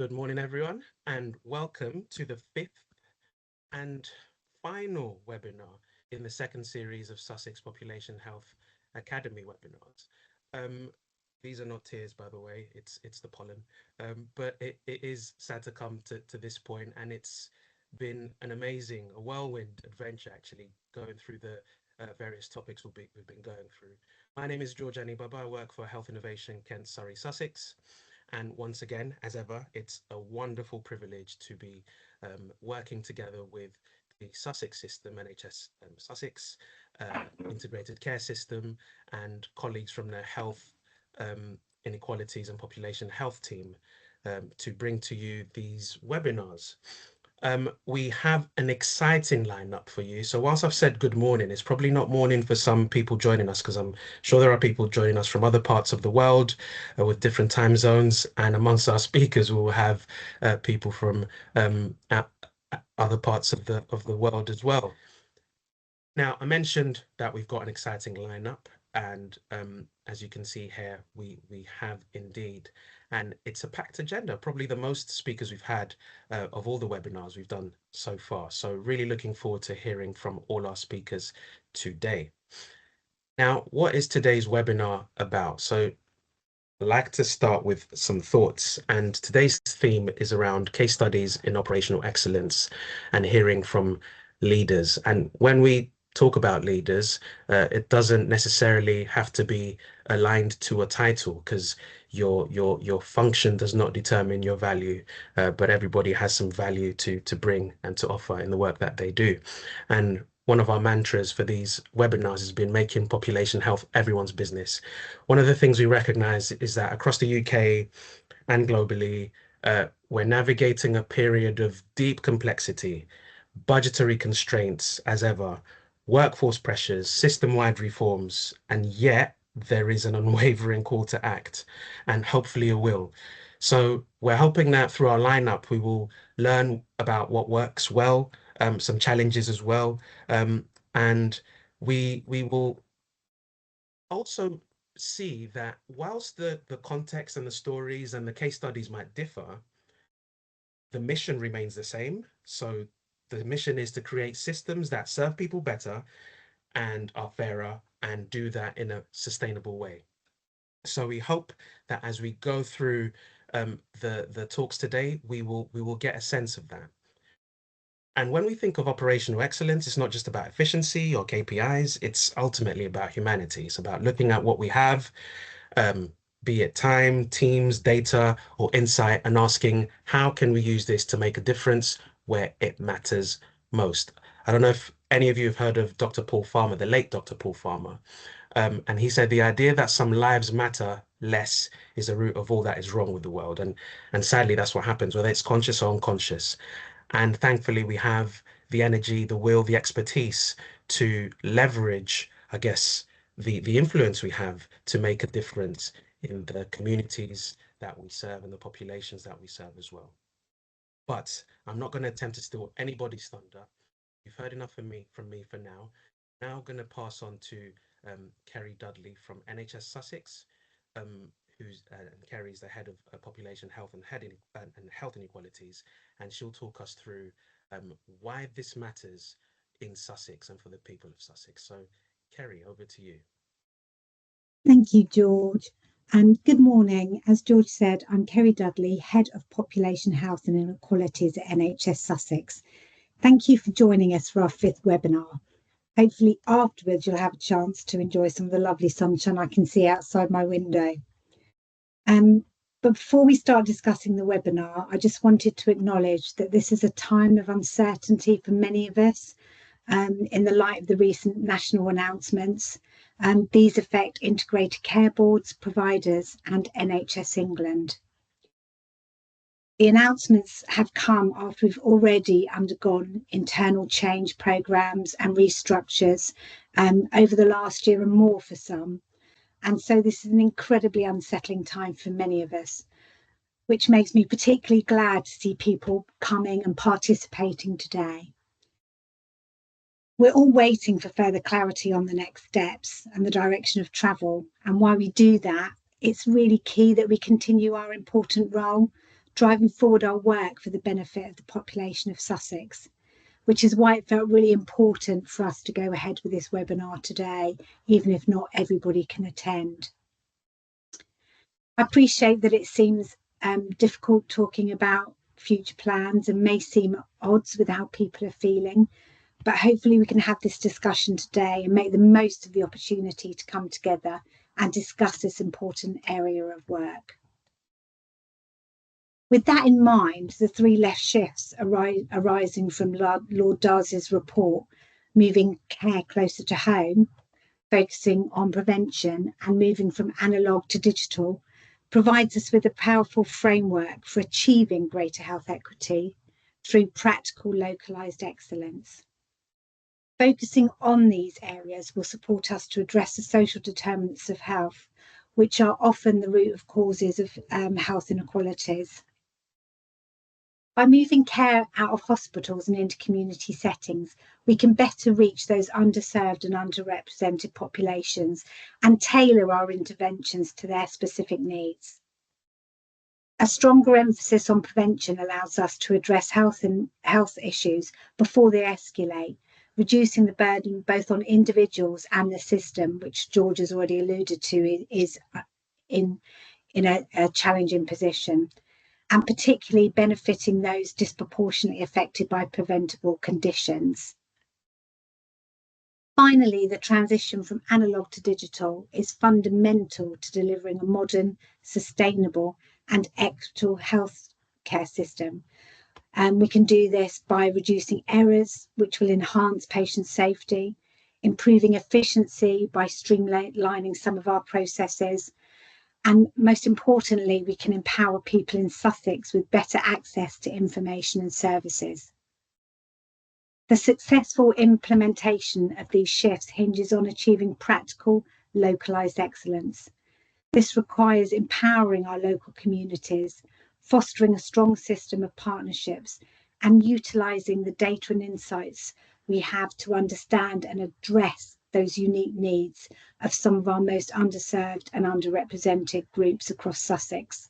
Good morning, everyone, and welcome to the fifth and final webinar in the second series of Sussex Population Health Academy webinars. Um, these are not tears, by the way, it's the pollen, but it is sad to come to this point, and it's been an amazing, a whirlwind adventure, actually, going through the various topics we've been going through. My name is George Anibaba. I work for Health Innovation Kent, Surrey, Sussex. And once again, as ever, it's a wonderful privilege to be working together with the Sussex system, NHS Sussex, integrated care system, and colleagues from the health inequalities and population health team to bring to you these webinars. We have an exciting lineup for you. So whilst I've said good morning, it's probably not morning for some people joining us because I'm sure there are people joining us from other parts of the world with different time zones. And amongst our speakers, we will have people from other parts of the world as well. Now, I mentioned that we've got an exciting lineup, and as you can see here, we have indeed, and it's a packed agenda, probably the most speakers we've had of all the webinars we've done so far. So really looking forward to hearing from all our speakers today. Now, what is today's webinar about? So I'd like to start with some thoughts, and today's theme is around case studies in operational excellence and hearing from leaders. And when we talk about leaders, it doesn't necessarily have to be aligned to a title because your function does not determine your value, but everybody has some value to bring and to offer in the work that they do. And one of our mantras for these webinars has been making population health everyone's business. One of the things we recognize is that across the UK and globally, we're navigating a period of deep complexity, budgetary constraints as ever, workforce pressures, system-wide reforms, and yet there is an unwavering call to act and hopefully a will. So we're hoping that through our lineup, we will learn about what works well, some challenges as well, and we will also see that whilst the context and the stories and the case studies might differ, the mission remains the same. So the mission is to create systems that serve people better and are fairer and do that in a sustainable way. So we hope that as we go through the talks today, we will get a sense of that. And when we think of operational excellence, it's not just about efficiency or KPIs, it's ultimately about humanity. It's about looking at what we have, um, be it time, teams, data, or insight, and asking, how can we use this to make a difference where it matters most? I don't know if any of you have heard of Dr. Paul Farmer, the late Dr. Paul Farmer. And he said the idea that some lives matter less is the root of all that is wrong with the world. And sadly, that's what happens, whether it's conscious or unconscious. And thankfully, we have the energy, the will, the expertise to leverage, I guess, the influence we have to make a difference in the communities that we serve and the populations that we serve as well. But I'm not going to attempt to steal anybody's thunder. You've heard enough from me for now. Now going to pass on to Kerry Dudley from NHS Sussex, who's Kerry's the head of population health and health inequalities, and she'll talk us through why this matters in Sussex and for the people of Sussex. So, Kerry, over to you. Thank you, George. And good morning. As George said, I'm Kerry Dudley, Head of Population Health and Inequalities at NHS Sussex. Thank you for joining us for our fifth webinar. Hopefully afterwards you'll have a chance to enjoy some of the lovely sunshine I can see outside my window. But before we start discussing the webinar, I just wanted to acknowledge that this is a time of uncertainty for many of us in the light of the recent national announcements. These affect integrated care boards, providers and NHS England. The announcements have come after we've already undergone internal change programmes and restructures over the last year and more for some. And so this is an incredibly unsettling time for many of us, which makes me particularly glad to see people coming and participating today. We're all waiting for further clarity on the next steps and the direction of travel. And while we do that, it's really key that we continue our important role, driving forward our work for the benefit of the population of Sussex, which is why it felt really important for us to go ahead with this webinar today, even if not everybody can attend. I appreciate that it seems difficult talking about future plans and may seem at odds with how people are feeling, but hopefully we can have this discussion today and make the most of the opportunity to come together and discuss this important area of work. With that in mind, the three left shifts arising from Lord Darcy's report, moving care closer to home, focusing on prevention and moving from analogue to digital, provides us with a powerful framework for achieving greater health equity through practical localised excellence. Focusing on these areas will support us to address the social determinants of health, which are often the root of causes of health inequalities. By moving care out of hospitals and into community settings, we can better reach those underserved and underrepresented populations and tailor our interventions to their specific needs. A stronger emphasis on prevention allows us to address health issues before they escalate, reducing the burden both on individuals and the system, which George has already alluded to is in a challenging position, and particularly benefiting those disproportionately affected by preventable conditions. Finally, the transition from analogue to digital is fundamental to delivering a modern, sustainable and equitable healthcare system. We can do this by reducing errors, which will enhance patient safety, improving efficiency by streamlining some of our processes, and most importantly, we can empower people in Sussex with better access to information and services. The successful implementation of these shifts hinges on achieving practical, localised excellence. This requires empowering our local communities, fostering a strong system of partnerships, and utilising the data and insights we have to understand and address those unique needs of some of our most underserved and underrepresented groups across Sussex.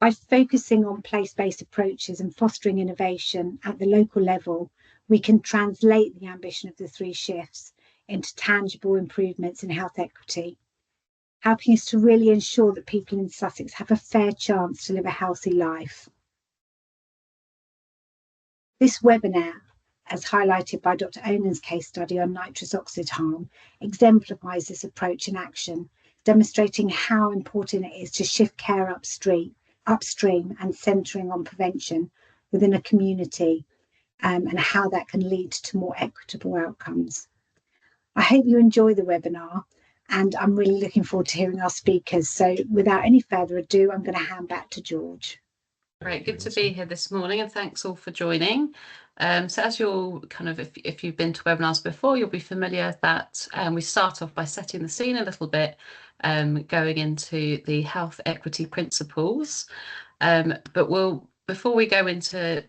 By focusing on place-based approaches and fostering innovation at the local level, we can translate the ambition of the three shifts into tangible improvements in health equity, helping us to really ensure that people in Sussex have a fair chance to live a healthy life. This webinar, as highlighted by Dr. Onan's case study on nitrous oxide harm, exemplifies this approach in action, demonstrating how important it is to shift care upstream and centering on prevention within a community, and how that can lead to more equitable outcomes. I hope you enjoy the webinar, and I'm really looking forward to hearing our speakers. So without any further ado, I'm going to hand back to George. Great, good to be here this morning, and thanks all for joining. So as you'll if you've been to webinars before, you'll be familiar that we start off by setting the scene a little bit, going into the health equity principles. But before we go into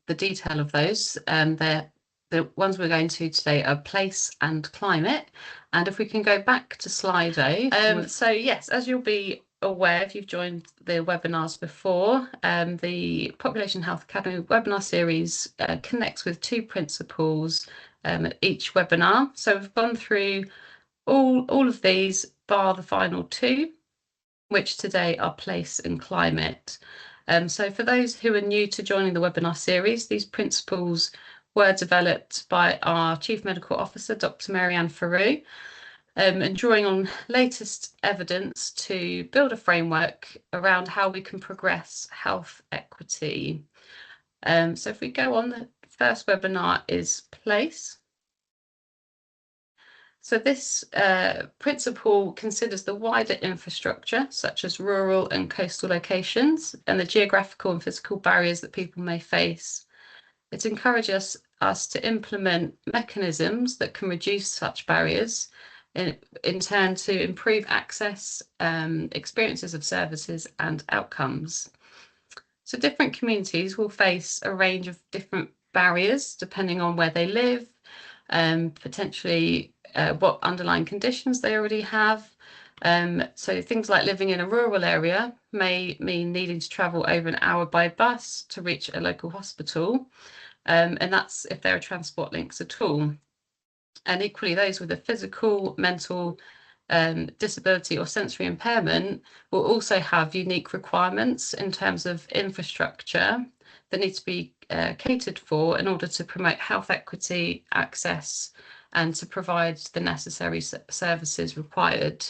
the detail of those, the ones we're going to today are place and climate. And if we can go back to Slido. So yes, as you'll be aware, if you've joined the webinars before, the Population Health Academy webinar series connects with two principles at each webinar. So we've gone through all of these bar the final two, which today are place and climate. So for those who are new to joining the webinar series, these principles were developed by our Chief Medical Officer, Dr. Mary-Anne Farroux, and drawing on latest evidence to build a framework around how we can progress health equity. So if we go on, the first webinar is place. So this principle considers the wider infrastructure, such as rural and coastal locations, and the geographical and physical barriers that people may face. It encourages us to implement mechanisms that can reduce such barriers, in turn to improve access, experiences of services and outcomes. So different communities will face a range of different barriers depending on where they live, potentially what underlying conditions they already have, So things like living in a rural area may mean needing to travel over an hour by bus to reach a local hospital, and that's if there are transport links at all. And equally, those with a physical, mental disability or sensory impairment will also have unique requirements in terms of infrastructure that need to be catered for in order to promote health equity, access, and to provide the necessary services required.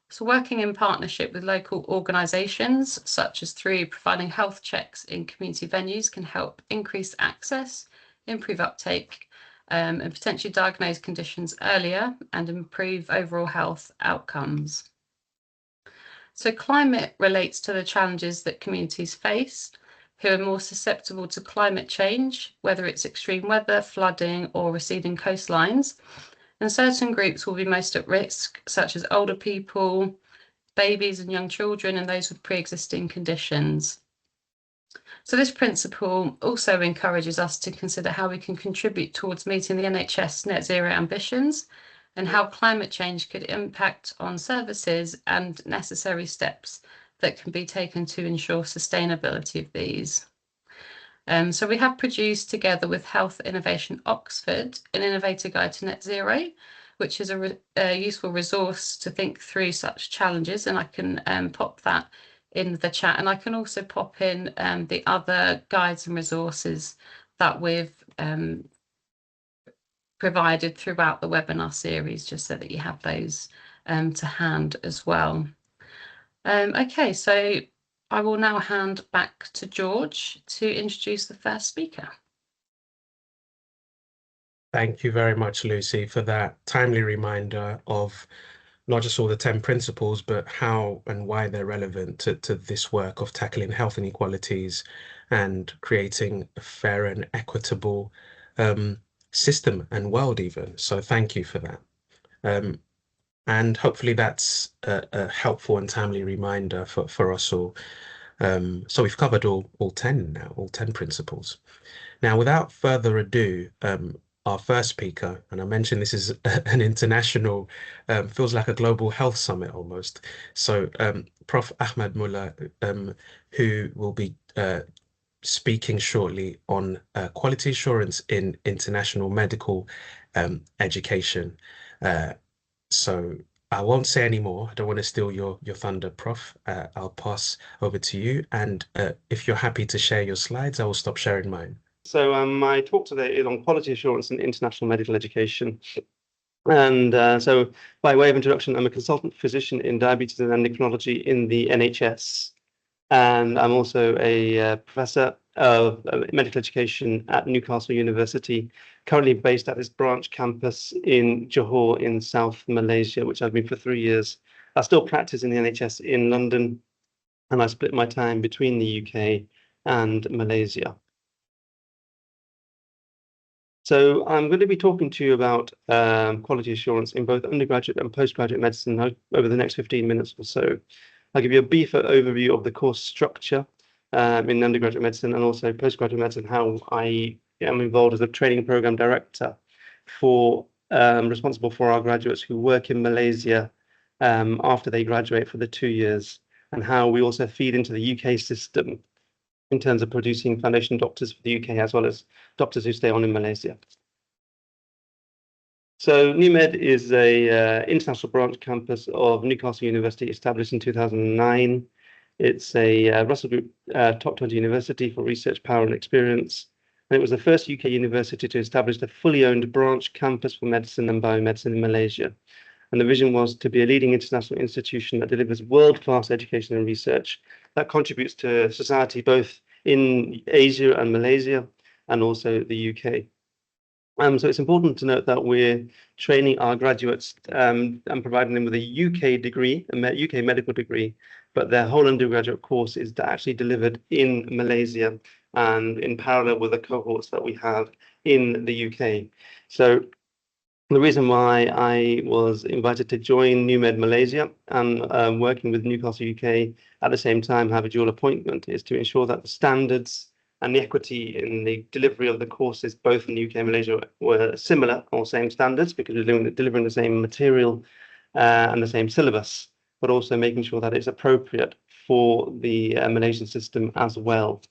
So working in partnership with local organisations, such as through providing health checks in community venues, can help increase access, improve uptake, and potentially diagnose conditions earlier and improve overall health outcomes. So climate relates to the challenges that communities face who are more susceptible to climate change, whether it's extreme weather, flooding, or receding coastlines. And certain groups will be most at risk, such as older people, babies and young children, and those with pre-existing conditions. So this principle also encourages us to consider how we can contribute towards meeting the NHS net zero ambitions and how climate change could impact on services and necessary steps that can be taken to ensure sustainability of these. So we have produced together with Health Innovation Oxford an innovator guide to net zero, which is a useful resource to think through such challenges, and I can pop that in the chat, and I can also pop in the other guides and resources that we've provided throughout the webinar series, just so that you have those to hand as well. Okay, so I will now hand back to George to introduce the first speaker. Thank you very much, Lucy, for that timely reminder of not just all the 10 principles, but how and why they're relevant to this work of tackling health inequalities and creating a fair and equitable system and world even. So thank you for that. And hopefully that's a helpful and timely reminder for us all. So we've covered all 10 now, all 10 principles. Now, without further ado, our first speaker, and I mentioned this is an international, feels like a global health summit almost. So Prof. Ahmed Mullah, who will be speaking shortly on quality assurance in international medical education. So I won't say any more. I don't want to steal your thunder, Prof. I'll pass over to you. And if you're happy to share your slides, I will stop sharing mine. So my talk today is on quality assurance in international medical education. And so by way of introduction, I'm a consultant physician in diabetes and endocrinology in the NHS. And I'm also a professor of medical education at Newcastle University, currently based at this branch campus in Johor in South Malaysia, which I've been for 3 years. I still practice in the NHS in London, and I split my time between the UK and Malaysia. So I'm going to be talking to you about quality assurance in both undergraduate and postgraduate medicine over the next 15 minutes or so. I'll give you a brief overview of the course structure in undergraduate medicine and also postgraduate medicine, how I am involved as a training program director for responsible for our graduates who work in Malaysia after they graduate for the 2 years, and how we also feed into the UK system in terms of producing foundation doctors for the UK, as well as doctors who stay on in Malaysia. So NUMED is a international branch campus of Newcastle University, established in 2009. It's a Russell Group top 20 university for research, power and experience. And it was the first UK university to establish a fully owned branch campus for medicine and biomedicine in Malaysia. And the vision was to be a leading international institution that delivers world-class education and research that contributes to society both in Asia and Malaysia, and also the UK. So it's important to note that we're training our graduates and providing them with a UK degree, a UK medical degree, but their whole undergraduate course is actually delivered in Malaysia and in parallel with the cohorts that we have in the UK. So the reason why I was invited to join NUMED Malaysia and working with Newcastle UK at the same time, have a dual appointment, is to ensure that the standards and the equity in the delivery of the courses, both in the UK and Malaysia, were similar or same standards, because we're delivering the same material and the same syllabus, but also making sure that it's appropriate for the Malaysian system as well.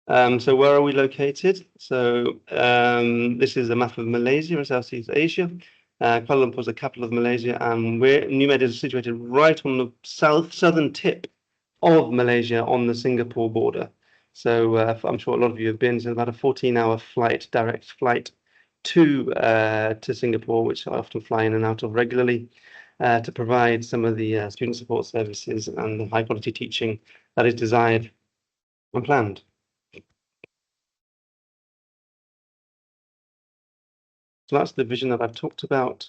So where are we located? So this is a map of Malaysia in Southeast Asia. Kuala Lumpur is the capital of Malaysia, and NUMED is situated right on the southern tip of Malaysia on the Singapore border. So I'm sure a lot of you have been. It's about a 14-hour flight, direct flight to Singapore, which I often fly in and out of regularly, to provide some of the student support services and the high quality teaching that is desired and planned. So that's the vision that I've talked about.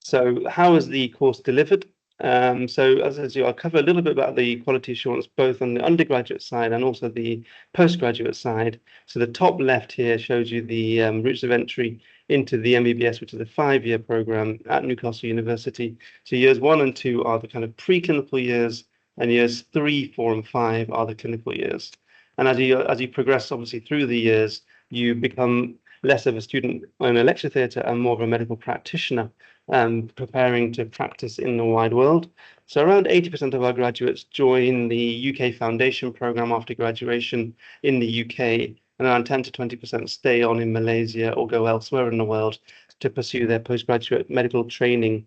So how is the course delivered? So as I said, I'll cover a little bit about the quality assurance, both on the undergraduate side and also the postgraduate side. So the top left here shows you the routes of entry into the MBBS, which is a 5-year program at Newcastle University. So years 1 and 2 are the kind of preclinical years, and years 3, 4, and 5 are the clinical years. And as you progress, obviously, through the years, you become less of a student in a lecture theatre and more of a medical practitioner, preparing to practice in the wide world. So around 80% of our graduates join the UK Foundation programme after graduation in the UK, and around 10 to 20% stay on in Malaysia or go elsewhere in the world to pursue their postgraduate medical training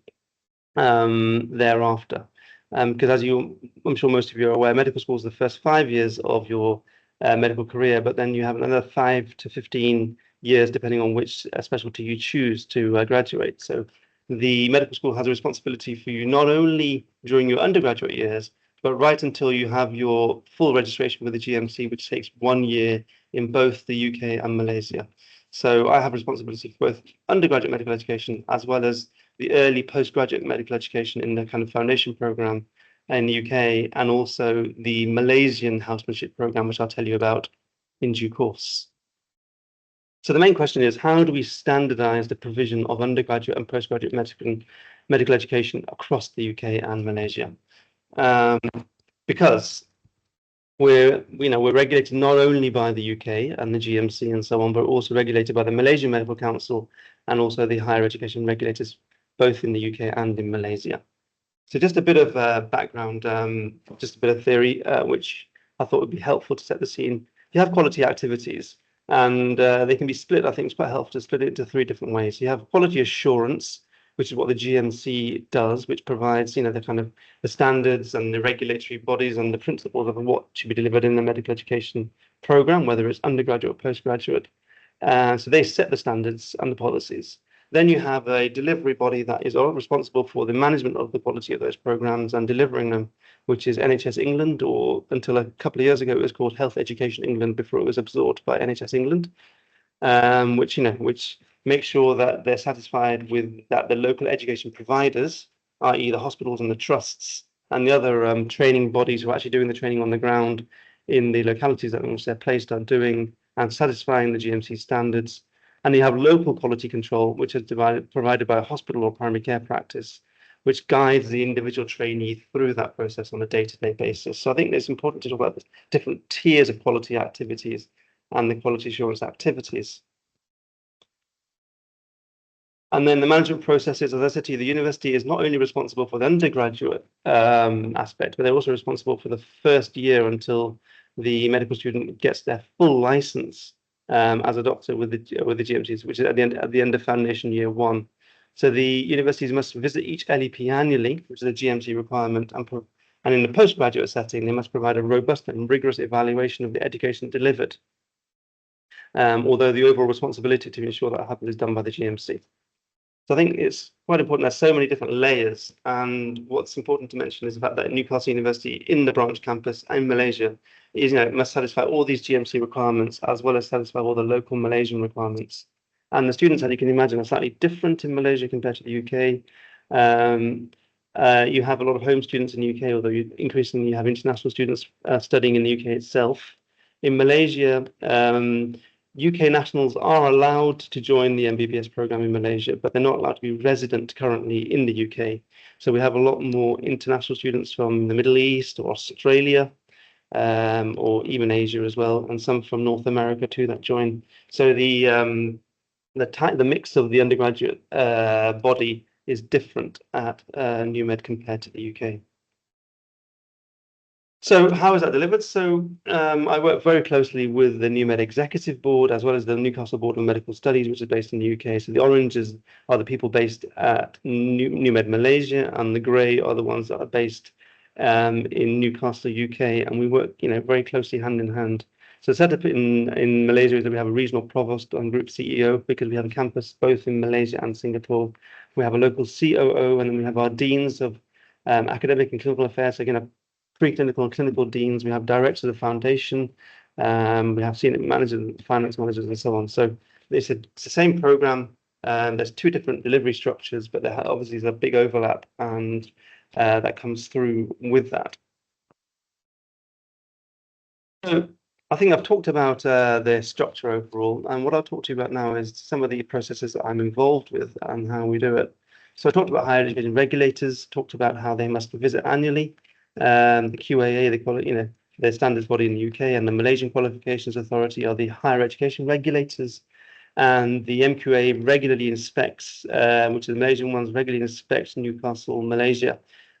thereafter. Because I'm sure most of you are aware, medical school is the first 5 years of your medical career, but then you have another 5 to 15 years, depending on which specialty you choose to graduate. So the medical school has a responsibility for you not only during your undergraduate years, but right until you have your full registration with the GMC, which takes 1 year in both the UK and Malaysia. So I have responsibility for both undergraduate medical education as well as the early postgraduate medical education in the kind of foundation program in the UK, and also the Malaysian housemanship program, which I'll tell you about in due course. So the main question is, how do we standardize the provision of undergraduate and postgraduate medical education across the UK and Malaysia? Because we're regulated not only by the UK and the GMC and so on, but also regulated by the Malaysian Medical Council and also the higher education regulators, both in the UK and in Malaysia. So just a bit of background, just a bit of theory, which I thought would be helpful to set the scene. You have quality activities, and they can be split. I think it's quite helpful to split it into 3 different ways. You have quality assurance, which is what the GMC does, which provides, the kind of the standards and the regulatory bodies and the principles of what should be delivered in the medical education program, whether it's undergraduate or postgraduate. So they set the standards and the policies. Then you have a delivery body that is responsible for the management of the quality of those programs and delivering them, which is NHS England, or until a couple of years ago, it was called Health Education England before it was absorbed by NHS England, which makes sure that they're satisfied with that the local education providers, i.e. the hospitals and the trusts, and the other training bodies who are actually doing the training on the ground in the localities in which they're placed, are doing and satisfying the GMC standards. And you have local quality control, which is provided by a hospital or primary care practice, which guides the individual trainee through that process on a day-to-day basis. So I think it's important to talk about the different tiers of quality activities and the quality assurance activities. And then the management processes, as I said to you, the university is not only responsible for the undergraduate aspect, but they're also responsible for the first year until the medical student gets their full license as a doctor with the GMCs, which is at the end of foundation year 1. So the universities must visit each LEP annually, which is a GMC requirement, and in the postgraduate setting, they must provide a robust and rigorous evaluation of the education delivered. Although the overall responsibility to ensure that happens is done by the GMC. So I think it's quite important. There's so many different layers, and what's important to mention is the fact that Newcastle University in the branch campus in Malaysia is, must satisfy all these GMC requirements as well as satisfy all the local Malaysian requirements. And the students, as you can imagine, are slightly different in Malaysia compared to the UK. You have a lot of home students in the UK, although you increasingly have international students studying in the UK itself. In Malaysia, UK nationals are allowed to join the MBBS program in Malaysia, but they're not allowed to be resident currently in the UK. So we have a lot more international students from the Middle East or Australia, or even Asia as well, and some from North America too that join. So the mix of the undergraduate body is different at NUMED compared to the UK. So how is that delivered? So I work very closely with the NUMED Executive Board as well as the Newcastle Board of Medical Studies, which is based in the UK. So the oranges are the people based at NUMED Malaysia, and the grey are the ones that are based in Newcastle, UK. And we work, very closely hand in hand. So set up in Malaysia is that we have a regional provost and group CEO, because we have a campus both in Malaysia and Singapore. We have a local COO, and then we have our deans of academic and clinical affairs. So again, preclinical and clinical deans. We have directors of the foundation. We have senior managers, finance managers, and so on. So it's the same program. There's two different delivery structures, but there obviously is a big overlap, and that comes through with that. So I think I've talked about the structure overall, and what I'll talk to you about now is some of the processes that I'm involved with and how we do it. So I talked about higher education regulators, talked about how they must visit annually. The QAA, they call it, the standards body in the UK, and the Malaysian Qualifications Authority are the higher education regulators. And the MQA regularly inspects, which is the Malaysian ones, regularly inspects Newcastle, Malaysia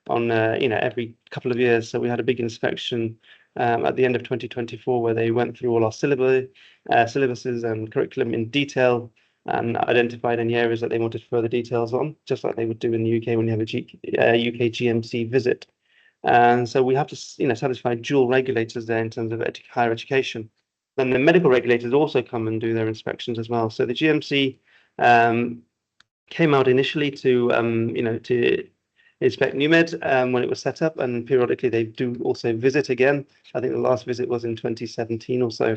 on, every couple of years. So we had a big inspection at the end of 2024, where they went through all our syllabuses and curriculum in detail, and identified any areas that they wanted further details on, just like they would do in the UK when you have a UK GMC visit. And so we have to, satisfy dual regulators there in terms of higher education. Then the medical regulators also come and do their inspections as well. So the GMC came out initially to, to inspect NUMED when it was set up, and periodically they do also visit again. I think the last visit was in 2017 or so,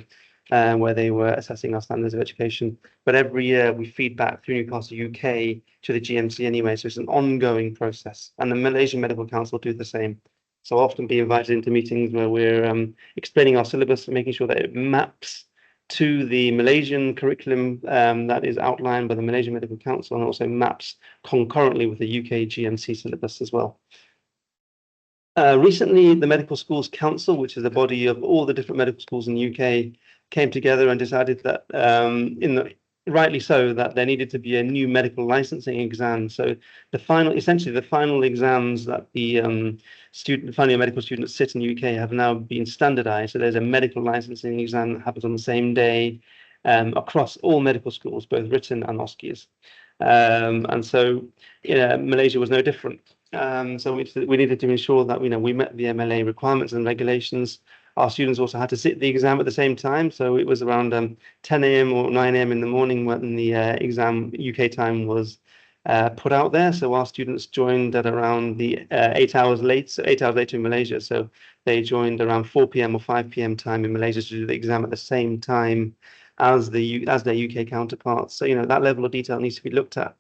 where they were assessing our standards of education. But every year we feed back through Newcastle UK to the GMC anyway, so it's an ongoing process. And the Malaysian Medical Council do the same. So I'll often be invited into meetings where we're explaining our syllabus and making sure that it maps to the Malaysian curriculum that is outlined by the Malaysian Medical Council, and also maps concurrently with the UK GMC syllabus as well. Recently, the Medical Schools Council, which is a body of all the different medical schools in the UK, came together and decided that, rightly so, that there needed to be a new medical licensing exam. So essentially the final exams that the final year medical students sit in the UK have now been standardized. So there's a medical licensing exam that happens on the same day across all medical schools, both written and OSCEs. And so Malaysia was no different. So we needed to ensure that we met the MLA requirements and regulations. Our students also had to sit the exam at the same time. So it was around 10 a.m. or 9 a.m. in the morning when the exam UK time was put out there. So our students joined at around the 8 hours later in Malaysia. So they joined around 4 p.m. or 5 p.m. time in Malaysia to do the exam at the same time as their UK counterparts. So that level of detail needs to be looked at.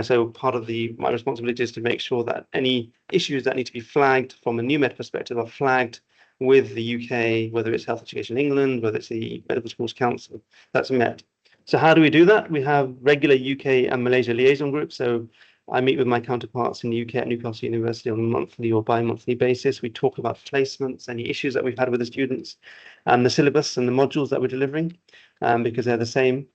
So part of my responsibility is to make sure that any issues that need to be flagged from a NUMED perspective are flagged with the UK, whether it's Health Education England, whether it's the Medical Schools Council, that's met. So how do we do that? We have regular UK and Malaysia liaison groups. So I meet with my counterparts in the UK at Newcastle University on a monthly or bi-monthly basis. We talk about placements, any issues that we've had with the students, and the syllabus and the modules that we're delivering, because they're the same.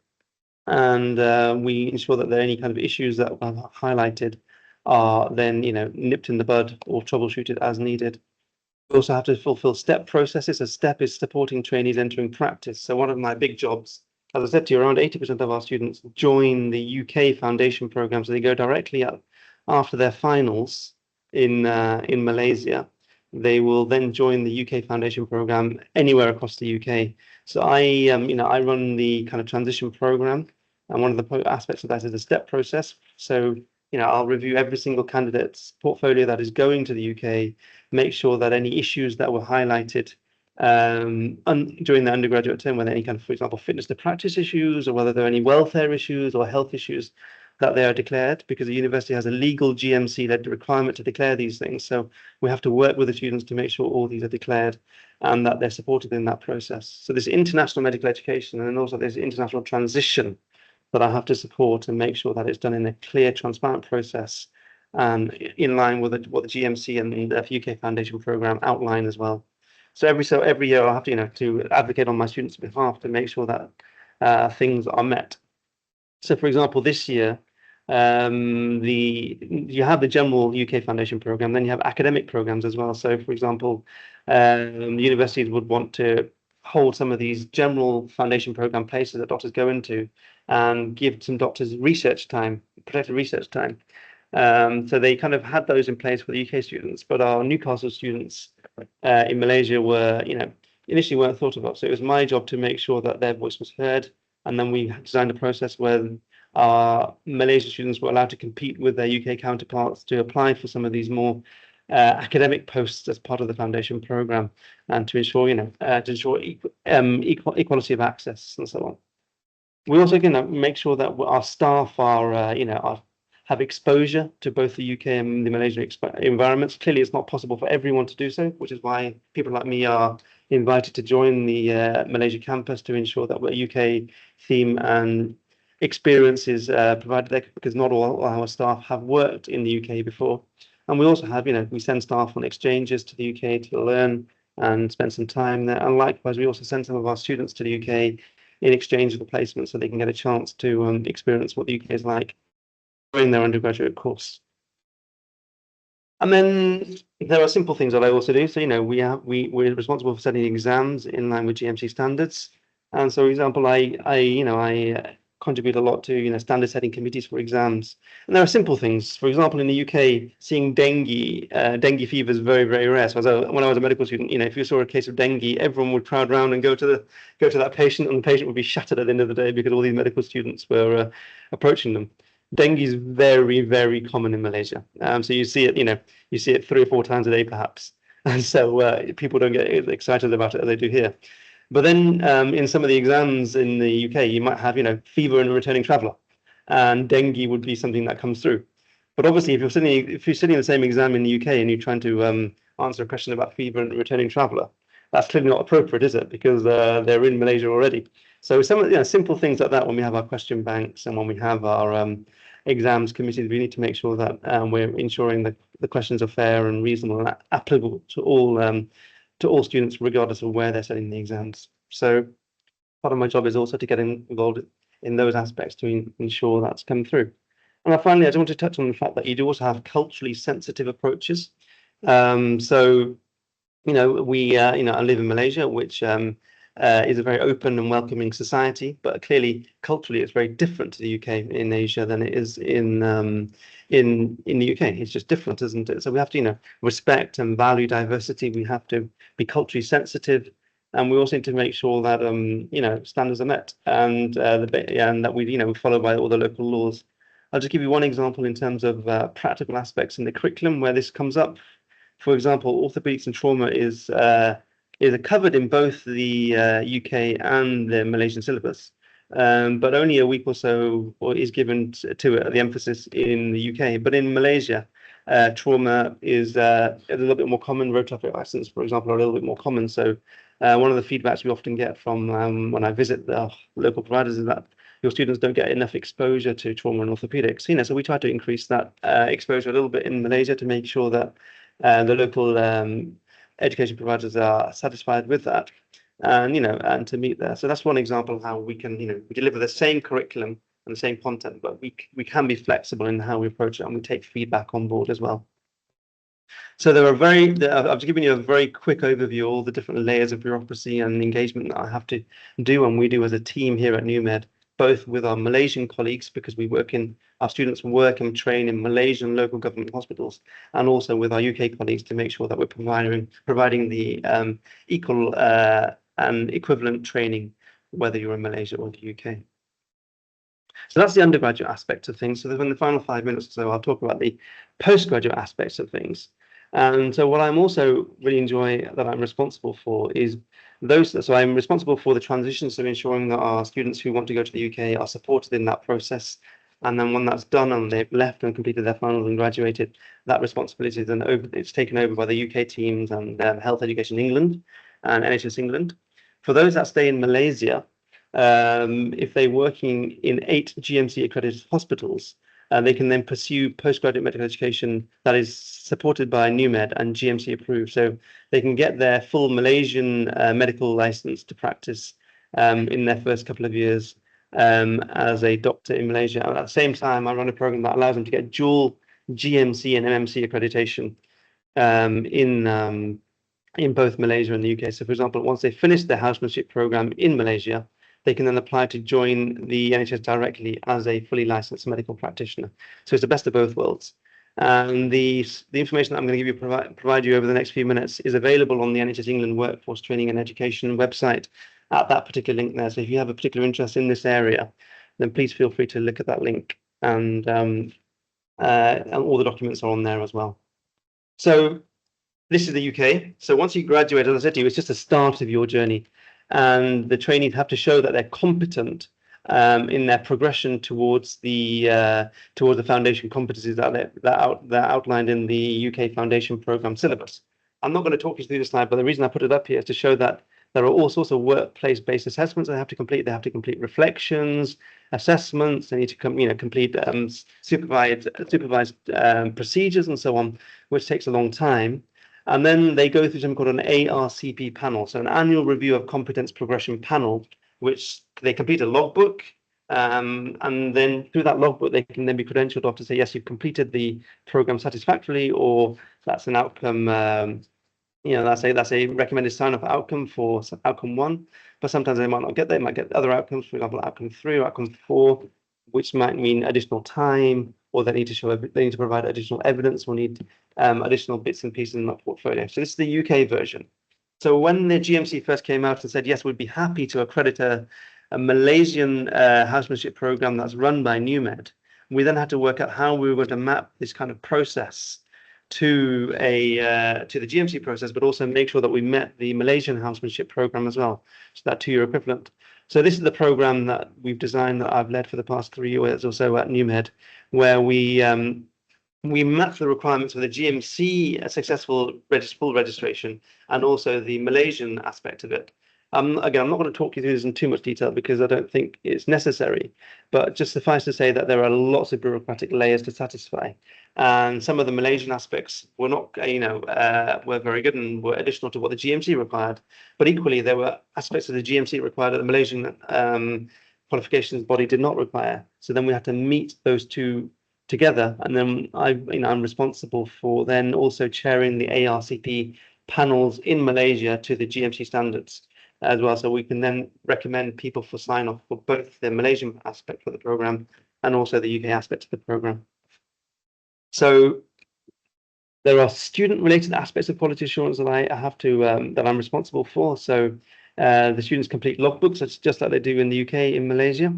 And we ensure that there are any kind of issues that are highlighted are then, nipped in the bud or troubleshooted as needed. We also have to fulfill STEP processes. A STEP is supporting trainees entering practice. So one of my big jobs, as I said to you, around 80% of our students join the UK foundation program. So they go directly up after their finals in Malaysia. They will then join the UK foundation program anywhere across the UK. So I run the kind of transition program. And one of the aspects of that is the STEP process. So I'll review every single candidate's portfolio that is going to the UK, make sure that any issues that were highlighted during the undergraduate term, whether any kind of, for example, fitness to practice issues, or whether there are any welfare issues or health issues, that they are declared, because the university has a legal GMC-led requirement to declare these things. So we have to work with the students to make sure all these are declared and that they're supported in that process. So there's international medical education, and then also there's international transition that I have to support and make sure that it's done in a clear, transparent process, and in line with what the GMC and the UK Foundation Programme outline as well. So every year I have to advocate on my students' behalf to make sure that things are met. So, for example, this year You have the general UK foundation program, then you have academic programs as well. So, for example, universities would want to hold some of these general foundation program places that doctors go into and give some doctors research time, protected research time. So they kind of had those in place for the UK students, but our Newcastle students in Malaysia were, initially weren't thought of. So it was my job to make sure that their voice was heard. And then we designed a process where our Malaysian students were allowed to compete with their UK counterparts to apply for some of these more academic posts as part of the foundation program, and to ensure, equality of access and so on. We also make sure that our staff are, have exposure to both the UK and the Malaysian environments. Clearly, it's not possible for everyone to do so, which is why people like me are invited to join the Malaysia campus to ensure that we're UK theme and experiences provided there, because not all our staff have worked in the UK before. And we also have, we send staff on exchanges to the UK to learn and spend some time there. And likewise, we also send some of our students to the UK in exchange for the placement, so they can get a chance to experience what the UK is like during their undergraduate course. And then there are simple things that I also do. So, we're responsible for setting exams in line with GMC standards. And so, for example, I contribute a lot to, standard setting committees for exams. And there are simple things. For example, in the UK, seeing dengue fever is very, very rare. So when I was a medical student, if you saw a case of dengue, everyone would crowd around and go to that patient, and the patient would be shattered at the end of the day because all these medical students were approaching them. Dengue is very, very common in Malaysia. So you see it 3 or 4 times a day, perhaps. And so people don't get excited about it as they do here. But then in some of the exams in the UK, you might have, fever in a returning traveller, and dengue would be something that comes through. But obviously, if you're sitting the same exam in the UK and you're trying to answer a question about fever in a returning traveller, that's clearly not appropriate, is it? Because they're in Malaysia already. So some of the simple things like that, when we have our question banks and when we have our exams committees, we need to make sure that we're ensuring that the questions are fair and reasonable and applicable to all students, regardless of where they're studying the exams. So part of my job is also to get involved in those aspects to ensure that's come through. And finally, I just want to touch on the fact that you do also have culturally sensitive approaches. So, I live in Malaysia, which is a very open and welcoming society, but clearly culturally it's very different to the UK in Asia than it is in the UK. It's just different, isn't it? So we have to respect and value diversity. We have to be culturally sensitive, and we also need to make sure that standards are met and that we follow by all the local laws. I'll just give you one example in terms of practical aspects in the curriculum where this comes up. For example, orthopedics and trauma is covered in both the UK and the Malaysian syllabus, but only a week or so is given to it, the emphasis in the UK. But in Malaysia, trauma is a little bit more common. Road traffic accidents, for example, are a little bit more common. So one of the feedbacks we often get from when I visit the local providers is that your students don't get enough exposure to trauma and orthopedics. So we try to increase that exposure a little bit in Malaysia to make sure that the local education providers are satisfied with that, and to meet there. So that's one example of how we can, we deliver the same curriculum and the same content, but we can be flexible in how we approach it, and we take feedback on board as well. So I've given you a very quick overview of all the different layers of bureaucracy and engagement that I have to do, and we do as a team here at NUMED, both with our Malaysian colleagues, because our students work and train in Malaysian local government hospitals, and also with our UK colleagues to make sure that we're providing the equal and equivalent training, whether you're in Malaysia or the UK. So that's the undergraduate aspect of things. So in the final 5 minutes or so, I'll talk about the postgraduate aspects of things. And so what I'm also really enjoying that I'm responsible for is so I'm responsible for the transition, so ensuring that our students who want to go to the UK are supported in that process. And then when that's done and they've left and completed their finals and graduated, that responsibility is then it's taken over by the UK teams and Health Education England and NHS England. For those that stay in Malaysia, if they're working in 8 GMC accredited hospitals, they can then pursue postgraduate medical education that is supported by NUMED and GMC approved. So they can get their full Malaysian medical license to practice in their first couple of years. as a doctor in Malaysia. And at the same time, I run a program that allows them to get dual GMC and MMC accreditation in both Malaysia and the UK. So, for example, once they finish their housemanship program in Malaysia, they can then apply to join the NHS directly as a fully licensed medical practitioner. So it's the best of both worlds. And the information that I'm going to give you provide you over the next few minutes is available on the NHS England Workforce Training and Education website at that particular link there. So if you have a particular interest in this area, then please feel free to look at that link, and all the documents are on there as well. So this is the UK. So once you graduate, as I said to you, it's just the start of your journey, and the trainees have to show that they're competent in their progression towards the foundation competencies that are outlined in the UK Foundation Programme syllabus. I'm not going to talk you through this slide, but the reason I put it up here is to show that there are all sorts of workplace-based assessments they have to complete. They have to complete reflections, assessments. They need to complete supervised procedures and so on, which takes a long time. And then they go through something called an ARCP panel, so an annual review of competence progression panel, which they complete a logbook, and then through that logbook they can then be credentialed off to say, yes, you've completed the program satisfactorily, or that's an outcome, that's a recommended sign-off outcome for outcome 1. But sometimes they might not get there. They might get other outcomes, for example, outcome 3 or outcome 4, which might mean additional time, or they need to provide additional evidence, or need additional bits and pieces in that portfolio. So this is the UK version. So when the GMC first came out and said, yes, we'd be happy to accredit a Malaysian housemanship program that's run by NUMED, we then had to work out how we were going to map this kind of process to the GMC process, but also make sure that we met the Malaysian housemanship program as well, so that 2-year equivalent. So this is the program that we've designed, that I've led for the past 3 years or so at NUMED, where we map the requirements of the GMC successful full registration, and also the Malaysian aspect of it. Again, I'm not going to talk you through this in too much detail because I don't think it's necessary, but just suffice to say that there are lots of bureaucratic layers to satisfy, and some of the Malaysian aspects were not, were very good and were additional to what the GMC required, but equally there were aspects of the GMC required that the Malaysian qualifications body did not require. So then we had to meet those two together, and then I'm responsible for then also chairing the ARCP panels in Malaysia to the GMC standards as well, so we can then recommend people for sign-off for both the Malaysian aspect for the program and also the UK aspect of the program. So there are student-related aspects of quality assurance that I have to that I'm responsible for. So the students complete logbooks, just like they do in the UK in Malaysia.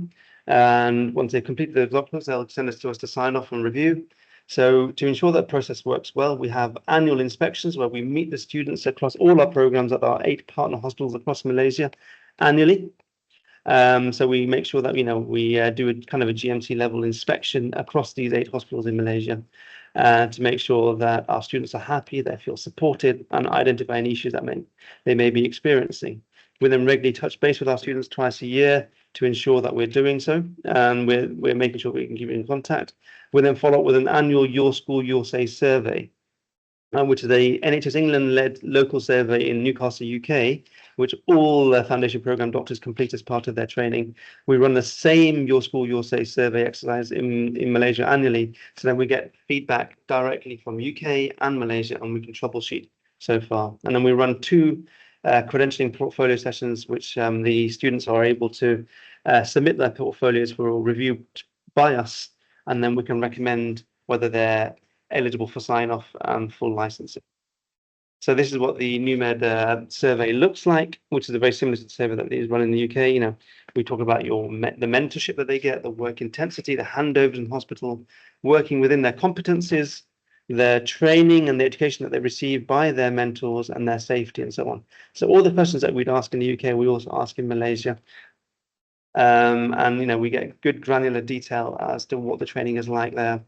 And once they've completed those logbooks, they'll send us to us to sign off and review. So to ensure that process works well, we have annual inspections where we meet the students across all our programs at our 8 partner hospitals across Malaysia annually. So we make sure that we do a kind of a GMC level inspection across these 8 hospitals in Malaysia to make sure that our students are happy, they feel supported, and identify any issues that they may be experiencing. We then regularly touch base with our students twice a year to ensure that we're doing so, and we're making sure we can keep in contact. We then follow up with an annual Your School, Your Say survey, which is a NHS England-led local survey in Newcastle, UK, which all foundation programme doctors complete as part of their training. We run the same Your School, Your Say survey exercise in Malaysia annually, so then we get feedback directly from UK and Malaysia, and we can troubleshoot so far. And then we run 2 credentialing portfolio sessions, which the students are able to submit their portfolios for review by us, and then we can recommend whether they're eligible for sign-off and full licensing. So this is what the NUMED survey looks like, which is very similar to the survey that is run in the UK. We talk about the mentorship that they get, the work intensity, the handovers in hospital, working within their competencies, their training and the education that they receive by their mentors, and their safety and so on. So all the questions that we'd ask in the UK, we also ask in Malaysia. And we get good granular detail as to what the training is like there.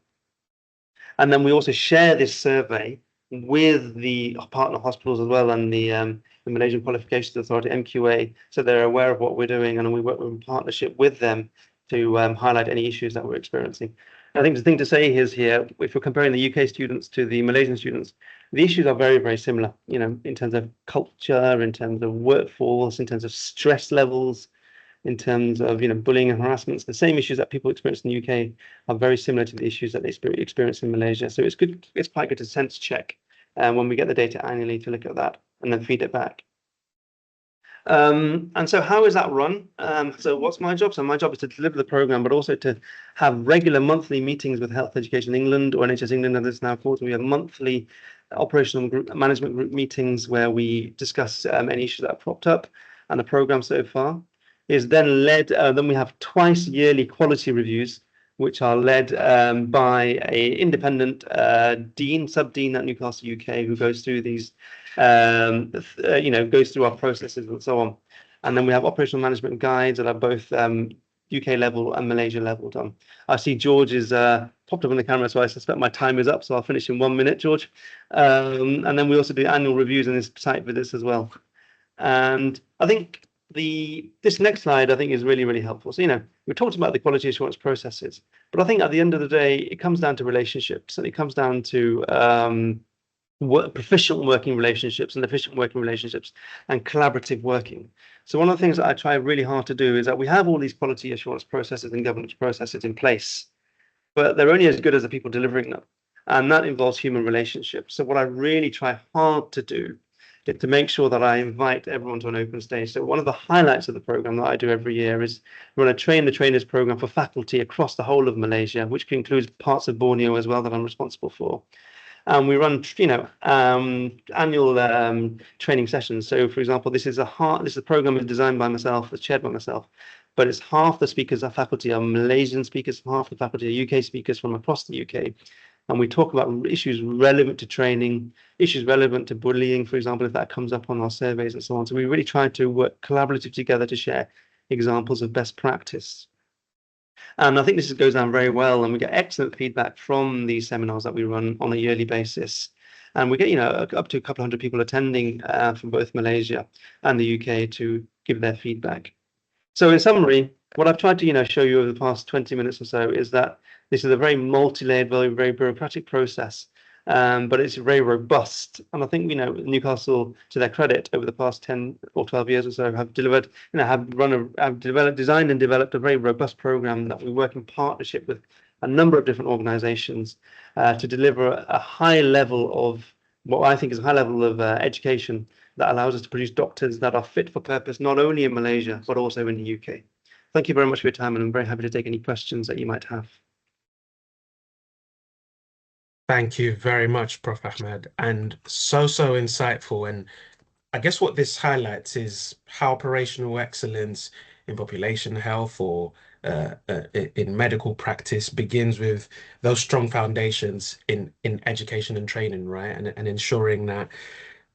And then we also share this survey with the partner hospitals as well, and the Malaysian Qualifications Authority, MQA, so they're aware of what we're doing, and we work in partnership with them to highlight any issues that we're experiencing. I think the thing to say is here, if you're comparing the UK students to the Malaysian students, the issues are very, very similar, in terms of culture, in terms of workforce, in terms of stress levels, in terms of bullying and harassment. The same issues that people experience in the UK are very similar to the issues that they experience in Malaysia. So it's good. It's quite good to sense check when we get the data annually to look at that and then feed it back. And so how is that run? So what's my job? So my job is to deliver the program, but also to have regular monthly meetings with Health Education England, or NHS England as it's now called. We have monthly operational group management group meetings where we discuss any issues that have cropped up, and the program so far is then led. Then we have twice yearly quality reviews, which are led by an independent dean, sub-dean at Newcastle UK, who goes through these, goes through our processes and so on. And then we have operational management guides that are both UK level and Malaysia level done. I see George is popped up on the camera, so I suspect my time is up, so I'll finish in 1 minute, George. And then we also do annual reviews and this site visits as well. And I think this next slide, I think, is really, really helpful. So, we talked about the quality assurance processes, but I think at the end of the day, it comes down to relationships, and it comes down to proficient working relationships and efficient working relationships and collaborative working. So one of the things that I try really hard to do is that we have all these quality assurance processes and governance processes in place, but they're only as good as the people delivering them. And that involves human relationships. So what I really try hard to do is to make sure that I invite everyone to an open stage. So one of the highlights of the program that I do every year is run a Train the Trainers program for faculty across the whole of Malaysia, which includes parts of Borneo as well that I'm responsible for. And we run, annual training sessions. So, for example, this is a program is designed by myself, it's chaired by myself, but it's half the speakers are faculty are Malaysian speakers, half the faculty are UK speakers from across the UK. And we talk about issues relevant to training, issues relevant to bullying, for example, if that comes up on our surveys and so on. So we really try to work collaboratively together to share examples of best practice. And I think this goes down very well, and we get excellent feedback from these seminars that we run on a yearly basis. And we get, up to a couple hundred people attending from both Malaysia and the UK to give their feedback. So in summary, what I've tried to, show you over the past 20 minutes or so is that this is a very multi-layered, very, very bureaucratic process, but it's very robust. And I think, Newcastle, to their credit, over the past 10 or 12 years or so, have delivered, designed and developed a very robust program that we work in partnership with a number of different organizations to deliver a high level of what I think is a high level of education that allows us to produce doctors that are fit for purpose, not only in Malaysia, but also in the UK. Thank you very much for your time, and I'm very happy to take any questions that you might have. Thank you very much, Prof. Ahmed, and so insightful. And I guess what this highlights is how operational excellence in population health or in medical practice begins with those strong foundations in education and training, right? And ensuring that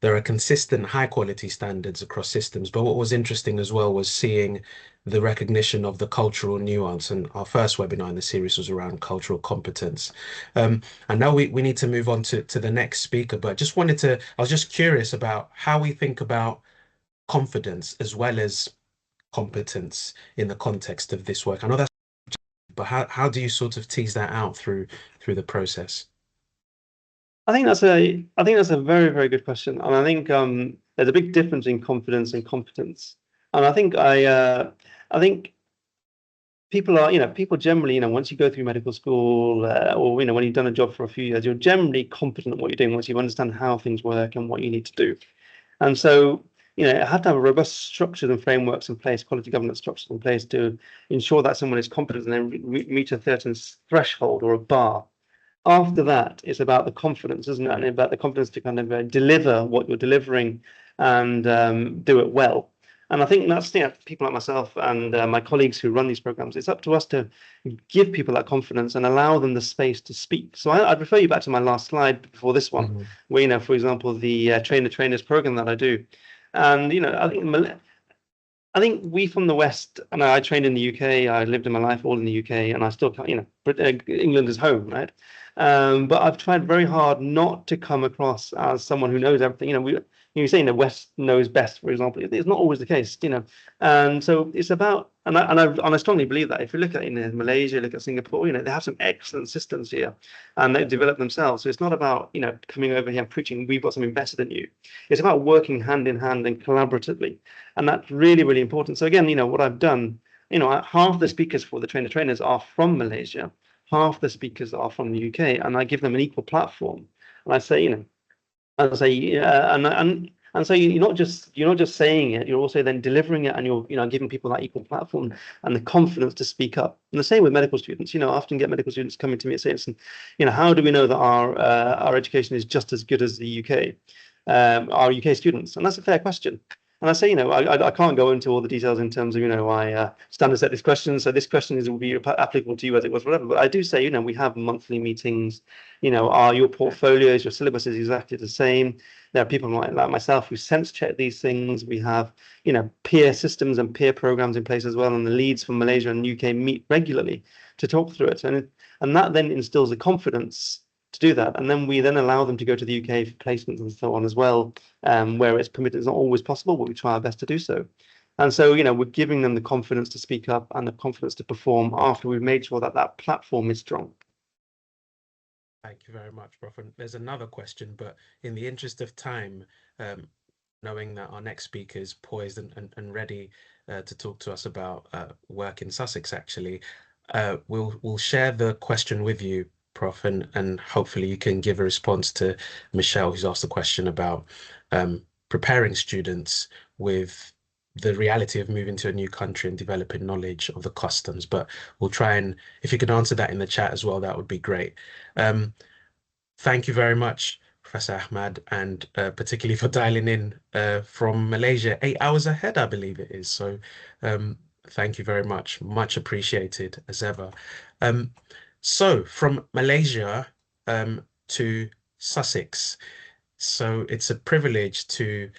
there are consistent high quality standards across systems. But what was interesting as well was seeing the recognition of the cultural nuance. And our first webinar in the series was around cultural competence. And now we need to move on to the next speaker, but I was just curious about how we think about confidence as well as competence in the context of this work. I know that's, but how do you sort of tease that out through the process? I think that's a very, very good question, and I think there's a big difference in confidence and competence. And I think people are, people generally, once you go through medical school or when you've done a job for a few years, you're generally competent at what you're doing once you understand how things work and what you need to do. And so, have to have a robust structures and frameworks in place, quality governance structures in place to ensure that someone is competent and then reach a certain threshold or a bar. After that, it's about the confidence, isn't it? And about the confidence to kind of deliver what you're delivering and do it well. And I think that's people like myself and my colleagues who run these programs. It's up to us to give people that confidence and allow them the space to speak. So I'd refer you back to my last slide before this one, where, for example, the Train the Trainers program that I do. And, I think we from the West, and I trained in the UK, I lived in my life all in the UK, and I still can't, England is home, right? But I've tried very hard not to come across as someone who knows everything. You say, West knows best, for example. It's not always the case, And so it's about, and I strongly believe that if you look at Malaysia, look at Singapore, they have some excellent systems here, and they've developed themselves. So it's not about coming over here and preaching we've got something better than you. It's about working hand in hand and collaboratively, and that's really, really important. So again, what I've done, half the speakers for the trainers are from Malaysia, half the speakers are from the UK, and I give them an equal platform. And I say, and so you're not just saying it, you're also then delivering it, and you're giving people that equal platform and the confidence to speak up. And the same with medical students. I often get medical students coming to me and saying, listen, how do we know that our education is just as good as the UK, our UK students? And that's a fair question. And I say, I can't go into all the details in terms of, I standard set this question. So this question will be applicable to you as it was, whatever. But I do say, we have monthly meetings. Are your portfolios, your syllabus is exactly the same. There are people like myself who sense check these things. We have, peer systems and peer programs in place as well. And the leads from Malaysia and UK meet regularly to talk through it. And that then instills the confidence to do that, and then we allow them to go to the UK for placements and so on as well, where it's permitted. It's not always possible, but we try our best to do so. And so, we're giving them the confidence to speak up and the confidence to perform after we've made sure that that platform is strong. Thank you very much, Prof. And there's another question, but in the interest of time, knowing that our next speaker is poised and ready to talk to us about work in Sussex, actually, we'll share the question with you, Prof, and hopefully you can give a response to Michelle, who's asked a question about preparing students with the reality of moving to a new country and developing knowledge of the customs. But we'll try, and if you could answer that in the chat as well, that would be great. Thank you very much, Professor Ahmad, and particularly for dialing in from Malaysia, 8 hours ahead, I believe it is. So thank you very much. Much appreciated as ever. So from Malaysia to Sussex. So it's a privilege to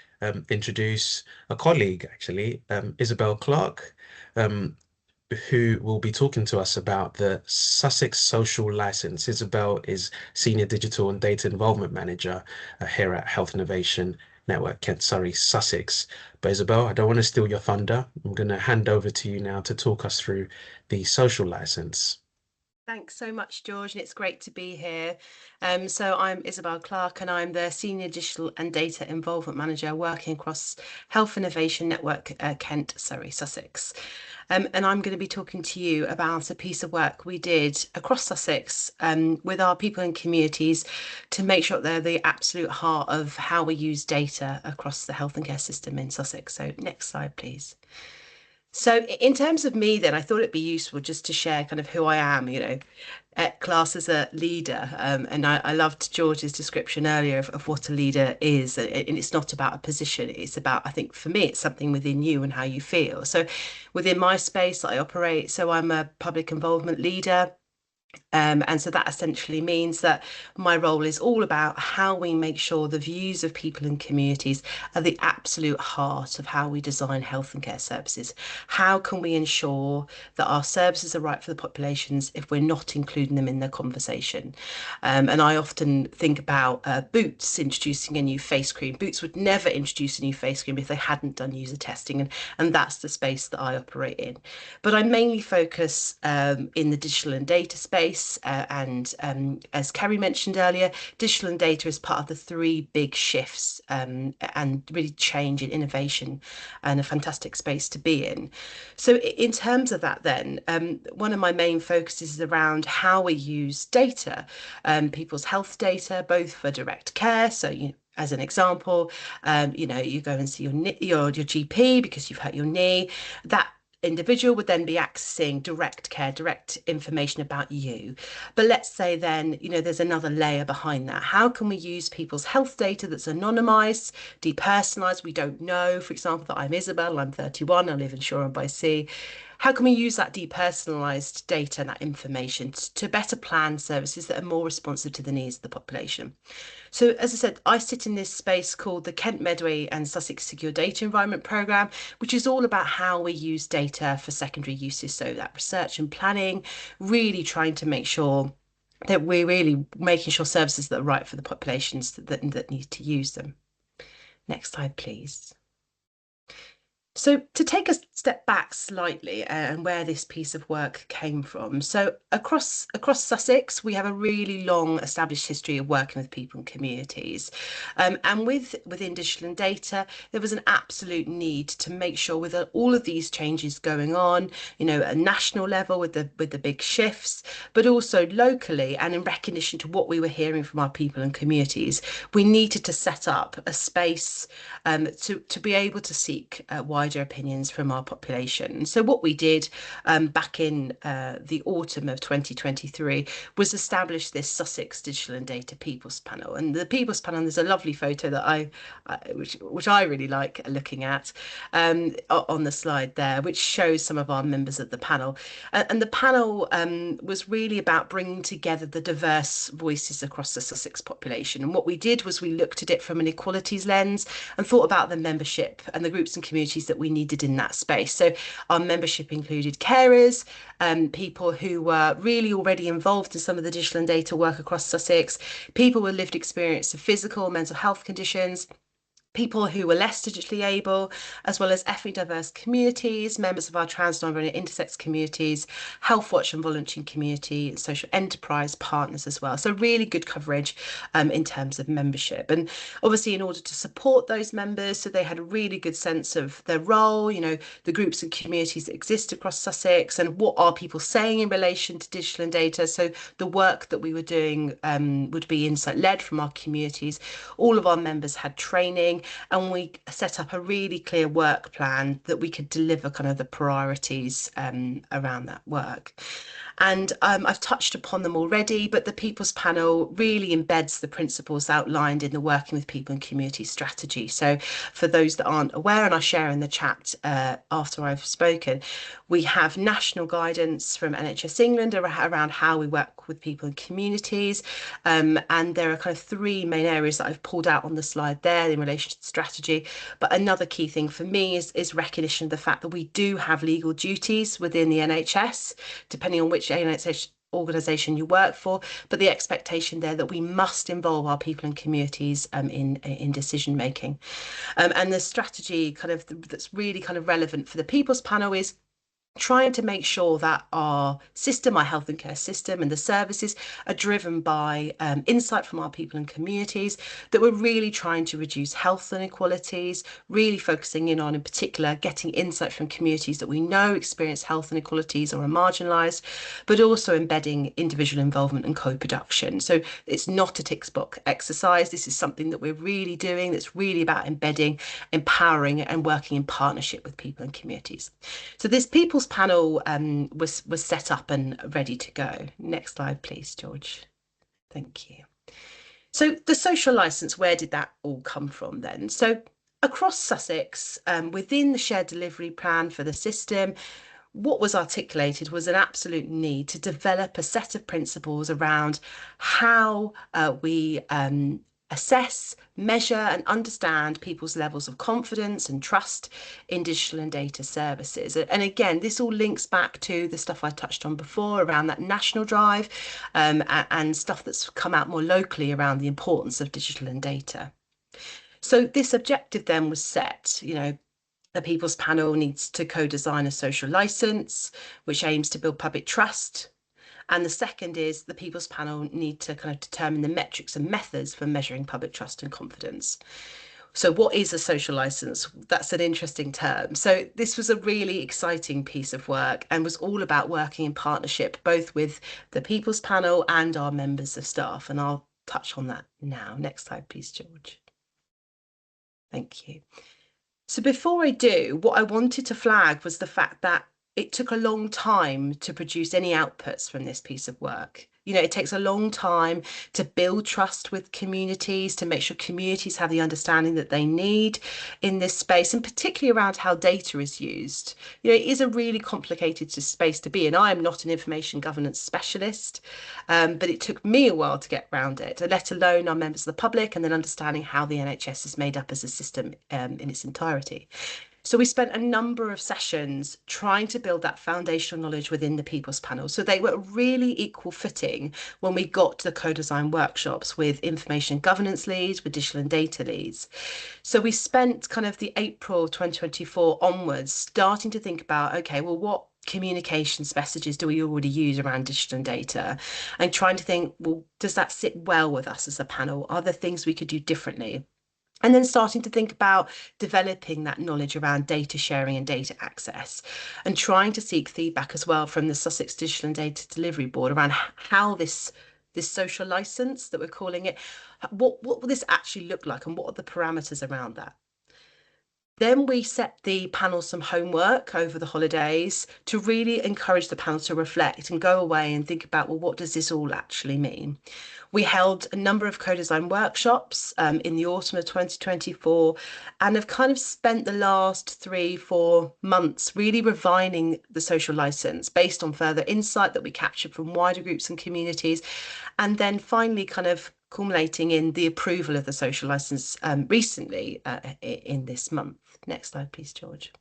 introduce a colleague, actually, Isabel Clark, who will be talking to us about the Sussex Social License. Isabel is Senior Digital and Data Involvement Manager here at Health Innovation Network, Kent, Surrey, Sussex. But Isabel, I don't want to steal your thunder. I'm going to hand over to you now to talk us through the social license. Thanks so much, George, and it's great to be here. So I'm Isabel Clark, and I'm the Senior Digital and Data Involvement Manager working across Health Innovation Network, Kent, Surrey, Sussex. And I'm going to be talking to you about a piece of work we did across Sussex with our people and communities to make sure they're the absolute heart of how we use data across the health and care system in Sussex. So next slide, please. So in terms of me, then, I thought it'd be useful just to share kind of who I am, at class as a leader. And I loved George's description earlier of what a leader is. And it's not about a position. It's about, I think, for me, it's something within you and how you feel. So within my space I operate, so I'm a public involvement leader. And so that essentially means that my role is all about how we make sure the views of people and communities are the absolute heart of how we design health and care services. How can we ensure that our services are right for the populations if we're not including them in the conversation? And I often think about Boots introducing a new face cream. Boots would never introduce a new face cream if they hadn't done user testing, and that's the space that I operate in. But I mainly focus in the digital and data space. And as Kerry mentioned earlier, digital and data is part of the 3 big shifts and really change in innovation, and a fantastic space to be in. So in terms of that, then, one of my main focuses is around how we use data, people's health data, both for direct care. So, as an example, you go and see your GP because you've hurt your knee. That individual would then be accessing direct care, direct information about you. But let's say then, there's another layer behind that. How can we use people's health data that's anonymized, depersonalized? We don't know, for example, that I'm Isabel, I'm 31, I live in Shoreham-by-Sea. How can we use that depersonalized data and that information to better plan services that are more responsive to the needs of the population? So, as I said, I sit in this space called the Kent Medway and Sussex Secure Data Environment Programme, which is all about how we use data for secondary uses. So that research and planning, really trying to make sure that we're really making sure services that are right for the populations that need to use them. Next slide, please. So to take a step back slightly and where this piece of work came from. So across Sussex, we have a really long established history of working with people and communities. And within digital and data, there was an absolute need to make sure with all of these changes going on, you know, at a national level with the big shifts, but also locally and in recognition to what we were hearing from our people and communities, we needed to set up a space to be able to seek wider opinions from our population. So what we did back in the autumn of 2023 was establish this Sussex Digital and Data People's Panel. And the People's Panel, there's a lovely photo that which I really like looking at on the slide there, which shows some of our members of the panel. And the panel was really about bringing together the diverse voices across the Sussex population. And what we did was we looked at it from an equalities lens and thought about the membership and the groups and communities that we needed in that space. So our membership included carers, people who were really already involved in some of the digital and data work across Sussex, people with lived experience of physical, mental health conditions, people who were less digitally able, as well as ethnically diverse communities, members of our trans, non-binary, intersex communities, Health Watch and volunteering community, and social enterprise partners as well. So really good coverage in terms of membership. And obviously in order to support those members, so they had a really good sense of their role, you know, the groups and communities that exist across Sussex and what are people saying in relation to digital and data. So the work that we were doing would be insight led from our communities. All of our members had training, and we set up a really clear work plan that we could deliver kind of the priorities around that work. And I've touched upon them already, but the People's Panel really embeds the principles outlined in the Working with People and Community strategy. So for those that aren't aware, and I'll share in the chat after I've spoken, we have national guidance from NHS England around how we work with people and communities. And there are kind of three main areas that I've pulled out on the slide there in relation to the strategy. But another key thing for me is recognition of the fact that we do have legal duties within the NHS, depending on which NHS organisation you work for, but the expectation there that we must involve our people and communities in decision making. And the strategy kind of that's really kind of relevant for the People's Panel is trying to make sure that our system, our health and care system and the services are driven by insight from our people and communities, that we're really trying to reduce health inequalities, really focusing in on, in particular, getting insight from communities that we know experience health inequalities or are marginalised, but also embedding individual involvement and co-production. So it's not a tick box exercise. This is something that we're really doing that's really about embedding, empowering and working in partnership with people and communities. So this People's Panel was set up and ready to go. Next slide, please, George. Thank you. So the social licence, where did that all come from then? So across Sussex, within the shared delivery plan for the system, what was articulated was an absolute need to develop a set of principles around how we assess, measure and understand people's levels of confidence and trust in digital and data services. And again, this all links back to the stuff I touched on before around that national drive and stuff that's come out more locally around the importance of digital and data. So this objective then was set, you know, the People's Panel needs to co-design a social licence, which aims to build public trust. And the second is the People's Panel need to kind of determine the metrics and methods for measuring public trust and confidence. So what is a social licence? That's an interesting term. So this was a really exciting piece of work and was all about working in partnership, both with the People's Panel and our members of staff. And I'll touch on that now. Next slide, please, George. Thank you. So before I do, what I wanted to flag was the fact that it took a long time to produce any outputs from this piece of work. You know, it takes a long time to build trust with communities, to make sure communities have the understanding that they need in this space, and particularly around how data is used. You know, it is a really complicated space to be in. I am not an information governance specialist, but it took me a while to get around it, let alone our members of the public, and then understanding how the NHS is made up as a system in its entirety. So we spent a number of sessions trying to build that foundational knowledge within the People's Panel. So they were really equal footing when we got to the co-design workshops with information governance leads, with digital and data leads. So we spent kind of the April 2024 onwards starting to think about, okay, well, what communications messages do we already use around digital and data, and trying to think, well, does that sit well with us as a panel? Are there things we could do differently? And then starting to think about developing that knowledge around data sharing and data access, and trying to seek feedback as well from the Sussex Digital and Data Delivery Board around how this social license that we're calling it, what will this actually look like, and what are the parameters around that? Then we set the panel some homework over the holidays to really encourage the panel to reflect and go away and think about, well, what does this all actually mean? We held a number of co-design workshops in the autumn of 2024, and have kind of spent the last 3-4 months really refining the social license based on further insight that we captured from wider groups and communities, and then finally kind of culminating in the approval of the social license recently in this month. Next slide, please, George.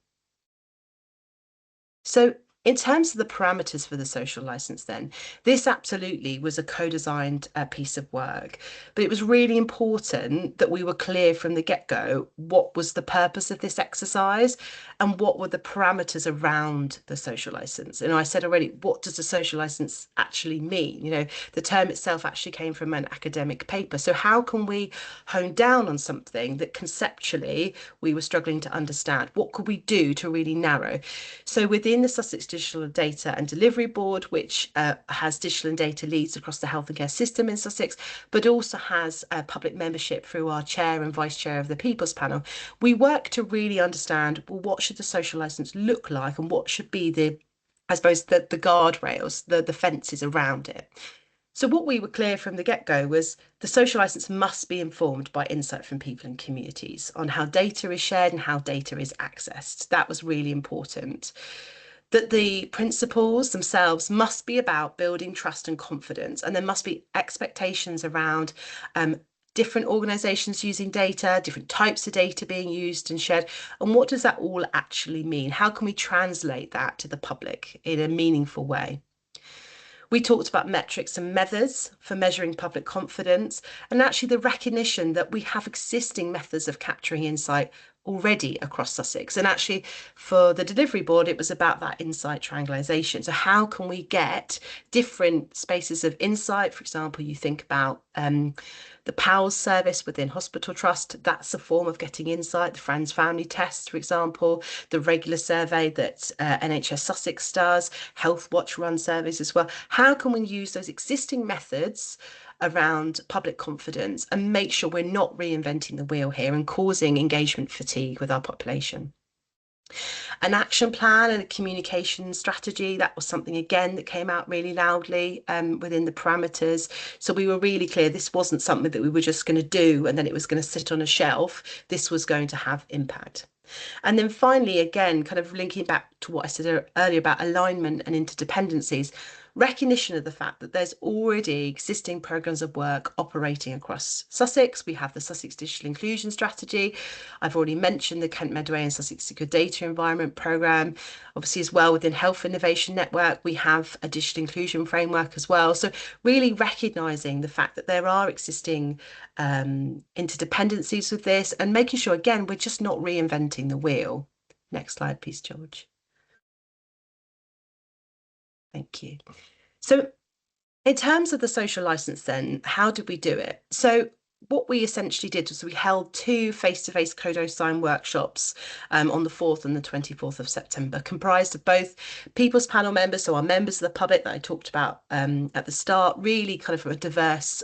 So in terms of the parameters for the social license, then, this absolutely was a co-designed piece of work, but it was really important that we were clear from the get-go what was the purpose of this exercise and what were the parameters around the social license. And I said already, what does a social license actually mean? You know, the term itself actually came from an academic paper. So how can we hone down on something that conceptually we were struggling to understand? What could we do to really narrow? So within the Sussex Digital Data and Delivery Board, which has digital and data leads across the health and care system in Sussex, but also has public membership through our chair and vice chair of the People's Panel, we work to really understand, well, what should the social license look like, and what should be the, I suppose, the guardrails, the fences around it. So what we were clear from the get-go was the social license must be informed by insight from people and communities on how data is shared and how data is accessed. That was really important. That the principles themselves must be about building trust and confidence, and there must be expectations around different organisations using data, different types of data being used and shared, and what does that all actually mean? How can we translate that to the public in a meaningful way? We talked about metrics and methods for measuring public confidence, and actually the recognition that we have existing methods of capturing insight already across Sussex. And actually for the delivery board, it was about that insight triangulation. So how can we get different spaces of insight? For example, you think about the PALS service within Hospital Trust, that's a form of getting insight. The Friends Family Test, for example, the regular survey that NHS Sussex does, Health Watch run surveys as well. How can we use those existing methods around public confidence and make sure we're not reinventing the wheel here and causing engagement fatigue with our population? An action plan and a communication strategy, that was something again that came out really loudly within the parameters. So we were really clear this wasn't something that we were just going to do and then it was going to sit on a shelf. This was going to have impact. And then finally, again, kind of linking back to what I said earlier about alignment and interdependencies, recognition of the fact that there's already existing programmes of work operating across Sussex. We have the Sussex Digital Inclusion Strategy. I've already mentioned the Kent Medway and Sussex Secure Data Environment Programme. Obviously as well within Health Innovation Network, we have a digital inclusion framework as well. So really recognising the fact that there are existing interdependencies with this and making sure, again, we're just not reinventing the wheel. Next slide, please, George. Thank you. So in terms of the social license then, how did we do it? So what we essentially did was we held 2 face-to-face co-design workshops on the 4th and the 24th of September, comprised of both People's Panel members, so our members of the public that I talked about at the start, really kind of a diverse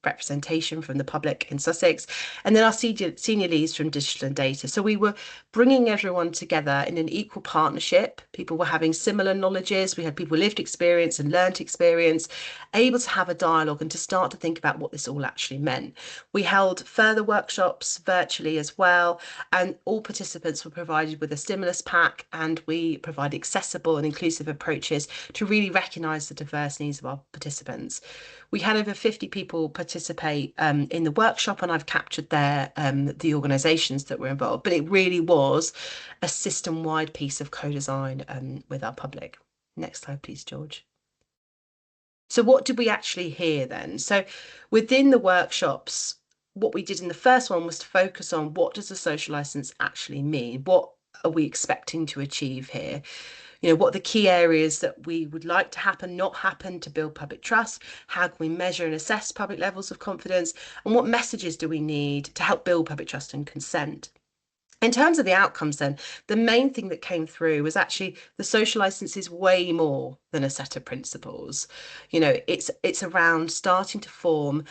representation from the public in Sussex, and then our senior leads from digital and data. So we were bringing everyone together in an equal partnership. People were having similar knowledges. We had people with lived experience and learnt experience, able to have a dialogue and to start to think about what this all actually meant. We held further workshops virtually as well, and all participants were provided with a stimulus pack, and we provide accessible and inclusive approaches to really recognise the diverse needs of our participants. We had over 50 people participate in the workshop, and I've captured there the organisations that were involved, but it really was a system-wide piece of co-design with our public. Next slide, please, George. So what did we actually hear then? So within the workshops, what we did in the first one was to focus on what does a social licence actually mean? What are we expecting to achieve here? You know, what are the key areas that we would like to happen, not happen to build public trust? How can we measure and assess public levels of confidence? And what messages do we need to help build public trust and consent? In terms of the outcomes then, the main thing that came through was actually the social licence is way more than a set of principles. You know, it's around starting to form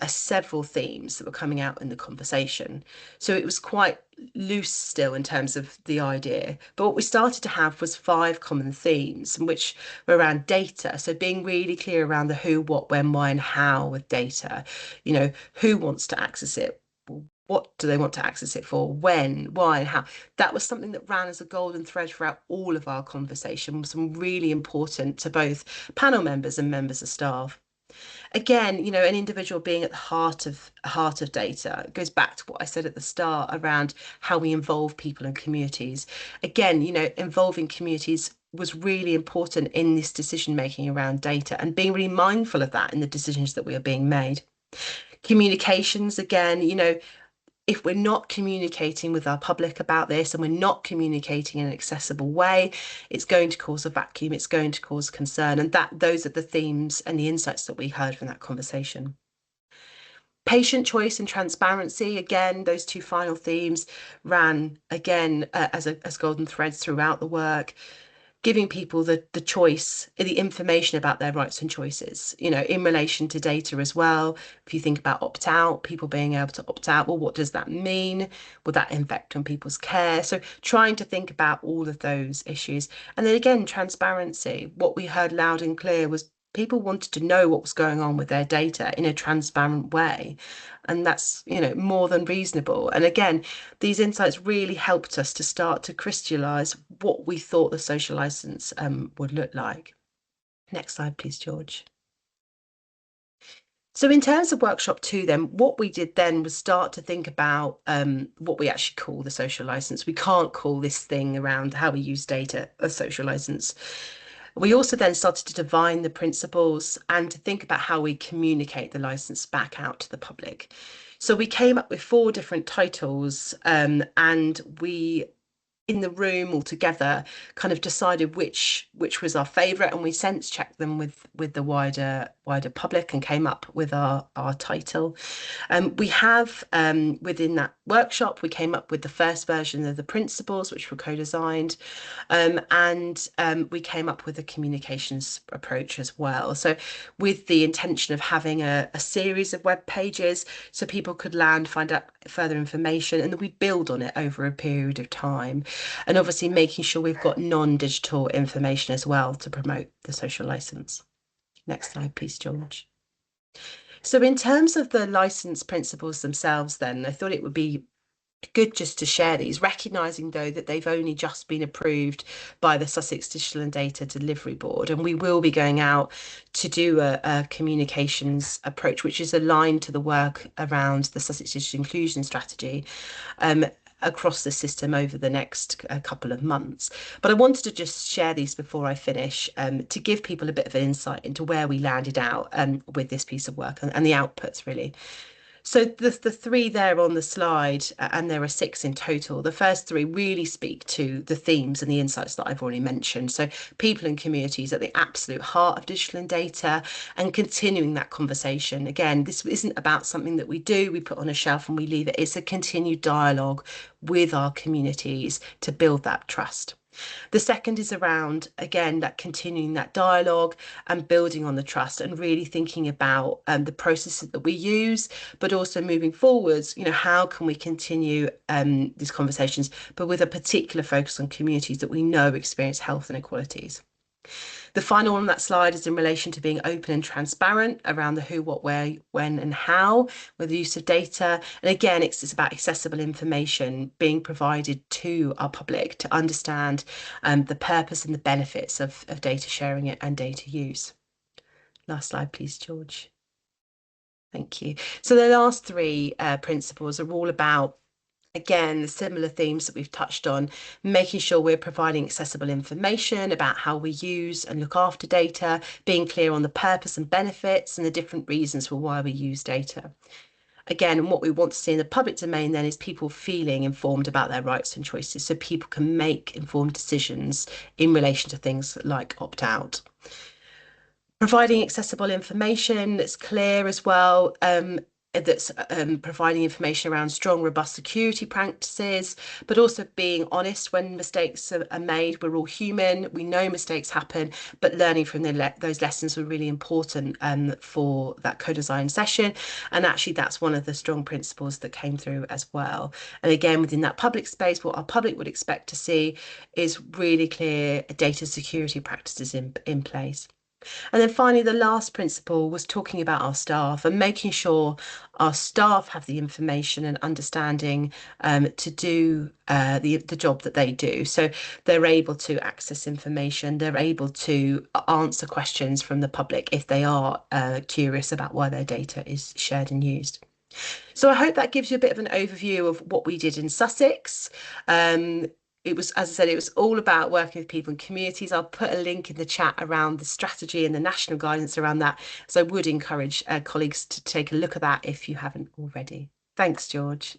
several themes that were coming out in the conversation. So it was quite loose still in terms of the idea, but what we started to have was 5 common themes, which were around data. So being really clear around the who, what, when, why and how with data. You know, who wants to access it? What do they want to access it for? When, why, and how? That was something that ran as a golden thread throughout all of our conversation, some really important to both panel members and members of staff. Again, you know, an individual being at the heart of data. It goes back to what I said at the start around how we involve people and communities. Again, you know, involving communities was really important in this decision making around data, and being really mindful of that in the decisions that we are being made. Communications, again, you know, if we're not communicating with our public about this and we're not communicating in an accessible way, it's going to cause a vacuum, it's going to cause concern. And those are the themes and the insights that we heard from that conversation. Patient choice and transparency, again, those 2 final themes ran again as golden threads throughout the work. Giving people the choice, the information about their rights and choices, you know, in relation to data as well. If you think about opt-out, people being able to opt out, well, what does that mean? Will that impact on people's care? So trying to think about all of those issues. And then again, transparency. What we heard loud and clear was people wanted to know what was going on with their data in a transparent way. And that's, you know, more than reasonable. And again, these insights really helped us to start to crystallise what we thought the social licence would look like. Next slide, please, George. So in terms of workshop 2 then, what we did then was start to think about what we actually call the social licence. We can't call this thing around how we use data a social licence. We also then started to define the principles and to think about how we communicate the licence back out to the public. So we came up with 4 different titles and we, in the room all together, kind of decided which was our favourite, and we sense checked them with the wider public and came up with our title. We have within that workshop, we came up with the first version of the principles, which were co-designed, and we came up with a communications approach as well. So with the intention of having a series of web pages so people could land, find out further information, and then we build on it over a period of time. And obviously making sure we've got non-digital information as well to promote the social licence. Next slide, please, George. So in terms of the licence principles themselves then, I thought it would be good just to share these, recognising though that they've only just been approved by the Sussex Digital and Data Delivery Board, and we will be going out to do a communications approach which is aligned to the work around the Sussex Digital Inclusion Strategy across the system over the next couple of months. But I wanted to just share these before I finish to give people a bit of an insight into where we landed out with this piece of work and the outputs really. So the 3 there on the slide, and there are 6 in total, the first 3 really speak to the themes and the insights that I've already mentioned. So people and communities at the absolute heart of digital and data, and continuing that conversation. Again, this isn't about something that we do, we put on a shelf and we leave it. It's a continued dialogue with our communities to build that trust. The second is around, again, that continuing that dialogue and building on the trust and really thinking about the processes that we use, but also moving forwards, you know, how can we continue these conversations, but with a particular focus on communities that we know experience health inequalities. The final one on that slide is in relation to being open and transparent around the who, what, where, when and how with the use of data. And again, it's about accessible information being provided to our public to understand the purpose and the benefits of data sharing and data use. Last slide, please, George. Thank you. So the last three principles are all about, again, the similar themes that we've touched on, making sure we're providing accessible information about how we use and look after data, being clear on the purpose and benefits and the different reasons for why we use data. Again, and what we want to see in the public domain then is people feeling informed about their rights and choices, so people can make informed decisions in relation to things like opt-out. Providing accessible information that's clear as well, that's providing information around strong, robust security practices, but also being honest when mistakes are made. We're all human, we know mistakes happen, but learning from those lessons were really important for that co-design session. And actually that's one of the strong principles that came through as well. And again, within that public space, what our public would expect to see is really clear data security practices in place. And then finally, the last principle was talking about our staff and making sure our staff have the information and understanding to do the job that they do. So they're able to access information, they're able to answer questions from the public if they are curious about why their data is shared and used. So I hope that gives you a bit of an overview of what we did in Sussex. It was, as I said, it was all about working with people and communities. I'll put a link in the chat around the strategy and the national guidance around that. So I would encourage colleagues to take a look at that if you haven't already. Thanks, George.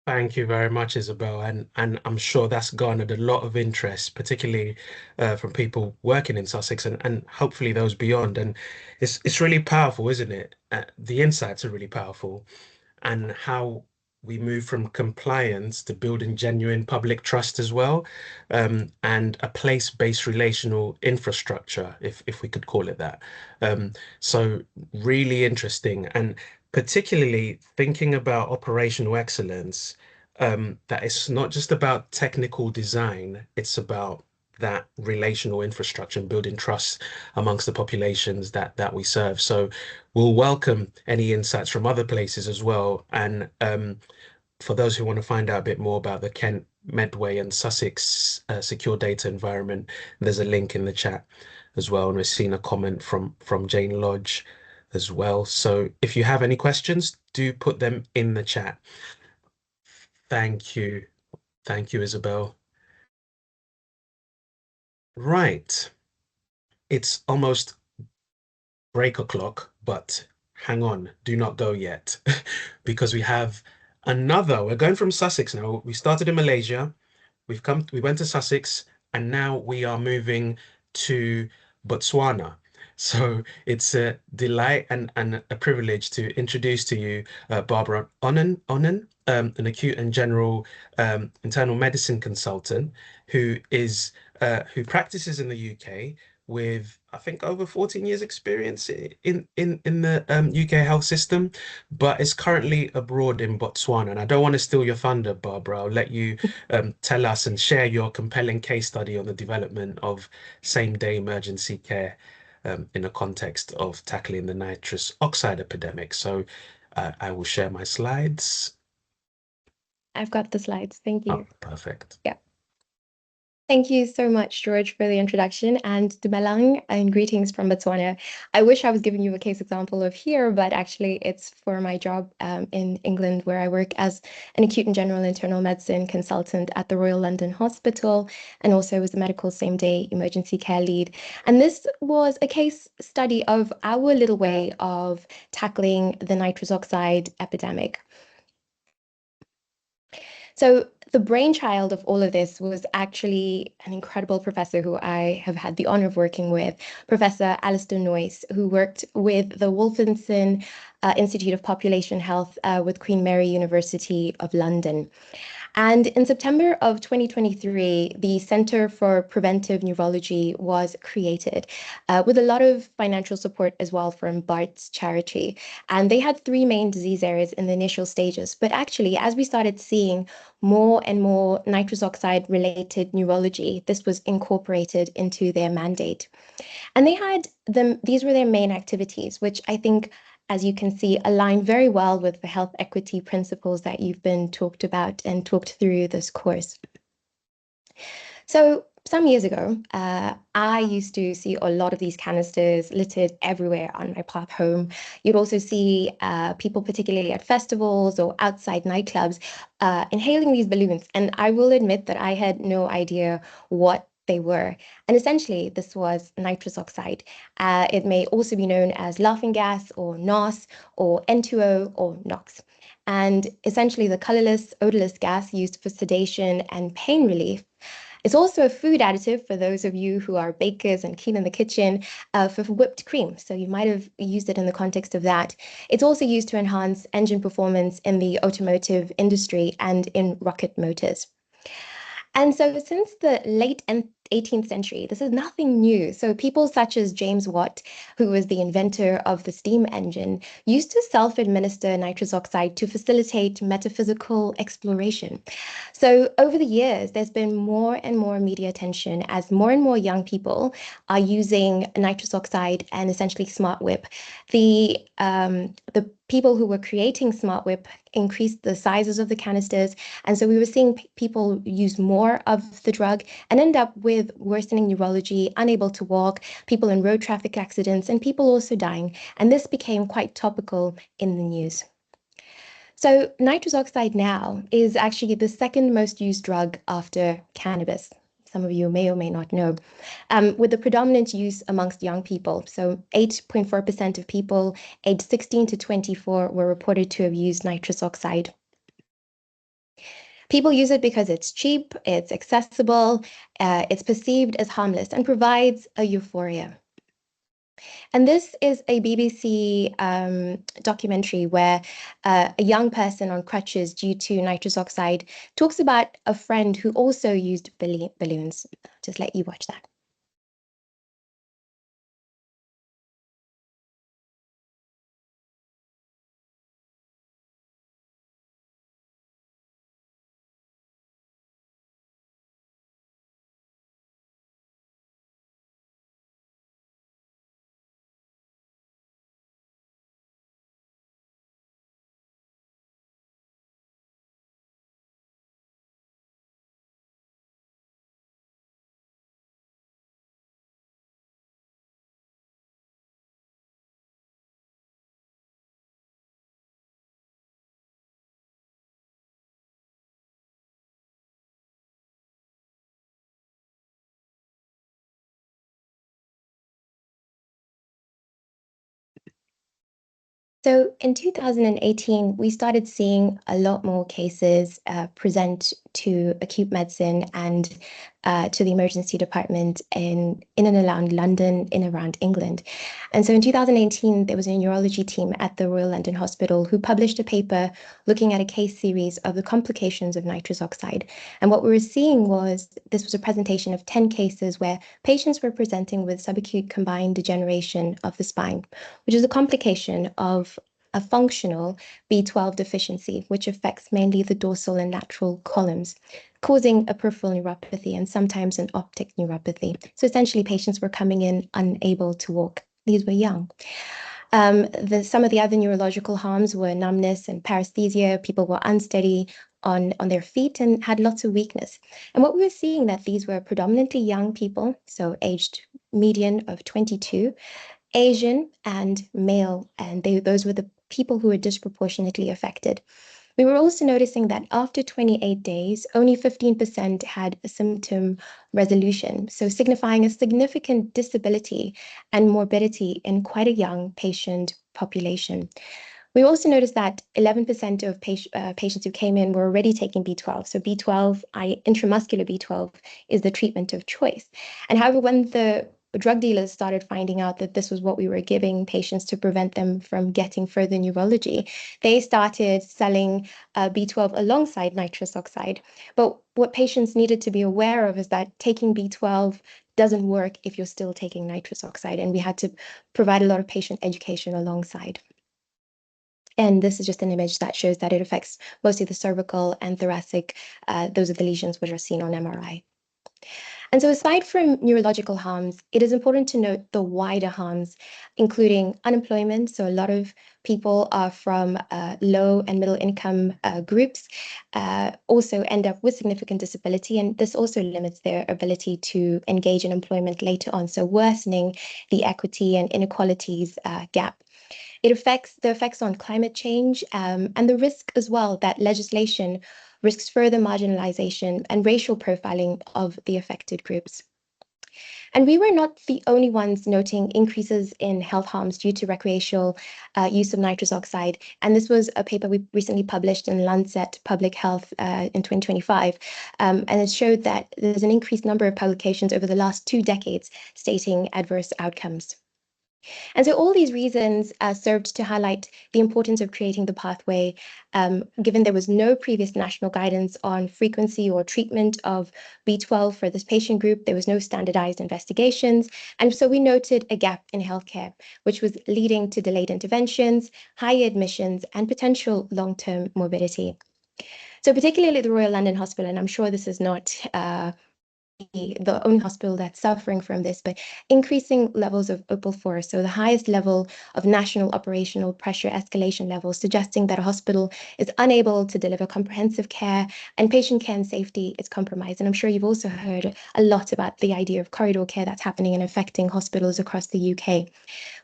Thank you very much, Isabel. And I'm sure that's garnered a lot of interest, particularly from people working in Sussex and hopefully those beyond. And it's really powerful, isn't it? The insights are really powerful, and how we move from compliance to building genuine public trust as well, and a place-based relational infrastructure, if we could call it that. So really interesting, and particularly thinking about operational excellence, that it's not just about technical design, it's about that relational infrastructure and building trust amongst the populations that we serve. So we'll welcome any insights from other places as well. And for those who want to find out a bit more about the Kent, Medway and Sussex secure data environment, there's a link in the chat as well. And we've seen a comment from Jane Lodge as well. So if you have any questions, do put them in the chat. Thank you. Thank you, Isabel. Right. It's almost break o'clock, but hang on, do not go yet, because we have we're going from Sussex now. We started in Malaysia, we went to Sussex, and now we are moving to Botswana. So it's a delight and a privilege to introduce to you Barbara Onen, an acute and general internal medicine consultant who practices in the UK with, I think, over 14 years experience in the UK health system, but is currently abroad in Botswana. And I don't want to steal your thunder, Barbara. I'll let you tell us and share your compelling case study on the development of same-day emergency care in the context of tackling the nitrous oxide epidemic. So I will share my slides. I've got the slides. Thank you. Oh, perfect. Yeah. Thank you so much, George, for the introduction, and Dumelang and greetings from Botswana. I wish I was giving you a case example of here, but actually it's for my job in England, where I work as an acute and general internal medicine consultant at the Royal London Hospital, and also as a medical same-day emergency care lead. And this was a case study of our little way of tackling the nitrous oxide epidemic. So the brainchild of all of this was actually an incredible professor who I have had the honor of working with, Professor Alistair Noyce, who worked with the Wolfenson Institute of Population Health with Queen Mary University of London. And in September of 2023, the Center for Preventive Neurology was created with a lot of financial support as well from Bart's charity. And they had three main disease areas in the initial stages. But actually, as we started seeing more and more nitrous oxide related neurology. This was incorporated into their mandate. And these were their main activities, which I think, as you can see, align very well with the health equity principles that you've been talked about and talked through this course. So some years ago, I used to see a lot of these canisters littered everywhere on my path home. You'd also see people, particularly at festivals or outside nightclubs, inhaling these balloons. And I will admit that I had no idea what they were. And essentially, this was nitrous oxide. It may also be known as laughing gas or NOS or N2O or NOx. And essentially, the colorless, odorless gas used for sedation and pain relief. It's also a food additive for those of you who are bakers and keen in the kitchen for whipped cream. So you might have used it in the context of that. It's also used to enhance engine performance in the automotive industry and in rocket motors. And so since the late 18th century, this is nothing new. So people such as James Watt, who was the inventor of the steam engine, used to self-administer nitrous oxide to facilitate metaphysical exploration. So over the years, there's been more and more media attention as more and more young people are using nitrous oxide and essentially Smart Whip. The people who were creating Smart Whip increased the sizes of the canisters. And so we were seeing people use more of the drug and end up with worsening neurology, unable to walk, people in road traffic accidents, and people also dying. And this became quite topical in the news. So nitrous oxide now is actually the second most used drug after cannabis. Some of you may or may not know, with the predominant use amongst young people. So 8.4% of people aged 16 to 24 were reported to have used nitrous oxide. People use it because it's cheap, it's accessible, it's perceived as harmless and provides a euphoria. And this is a BBC documentary where a young person on crutches due to nitrous oxide talks about a friend who also used balloons. Just let you watch that. So in 2018, we started seeing a lot more cases present to acute medicine and to the emergency department in and around London, in around England. And so in 2018, there was a neurology team at the Royal London Hospital who published a paper looking at a case series of the complications of nitrous oxide. And what we were seeing was this was a presentation of 10 cases where patients were presenting with subacute combined degeneration of the spine, which is a complication of a functional B12 deficiency, which affects mainly the dorsal and lateral columns, causing a peripheral neuropathy and sometimes an optic neuropathy. So essentially, patients were coming in unable to walk. These were young. Some of the other neurological harms were numbness and paresthesia. People were unsteady on their feet and had lots of weakness. And what we were seeing that these were predominantly young people, so aged median of 22, Asian and male, and those were the people who were disproportionately affected. We were also noticing that after 28 days, only 15% had a symptom resolution, so signifying a significant disability and morbidity in quite a young patient population. We also noticed that 11% of patients who came in were already taking B12. So B12, intramuscular B12, is the treatment of choice. And however, when the drug dealers started finding out that this was what we were giving patients to prevent them from getting further neurology, they started selling B12 alongside nitrous oxide. But what patients needed to be aware of is that taking B12 doesn't work if you're still taking nitrous oxide, and we had to provide a lot of patient education alongside. And this is just an image that shows that it affects mostly the cervical and thoracic. Those are the lesions which are seen on MRI. And so aside from neurological harms, it is important to note the wider harms, including unemployment. So a lot of people are from low and middle income groups also end up with significant disability, and this also limits their ability to engage in employment later on, so worsening the equity and inequalities gap. It affects the effects on climate change and the risk as well that legislation risks further marginalization and racial profiling of the affected groups. And we were not the only ones noting increases in health harms due to recreational use of nitrous oxide. And this was a paper we recently published in Lancet Public Health in 2025. And it showed that there's an increased number of publications over the last 2 decades stating adverse outcomes. And so all these reasons served to highlight the importance of creating the pathway, given there was no previous national guidance on frequency or treatment of B12 for this patient group. There was no standardized investigations. And so we noted a gap in healthcare, which was leading to delayed interventions, high admissions, and potential long-term morbidity. So particularly the Royal London Hospital, and I'm sure this is not the only hospital that's suffering from this, but increasing levels of OPAL-4, so the highest level of national operational pressure escalation levels, suggesting that a hospital is unable to deliver comprehensive care and patient care and safety is compromised. And I'm sure you've also heard a lot about the idea of corridor care that's happening and affecting hospitals across the UK.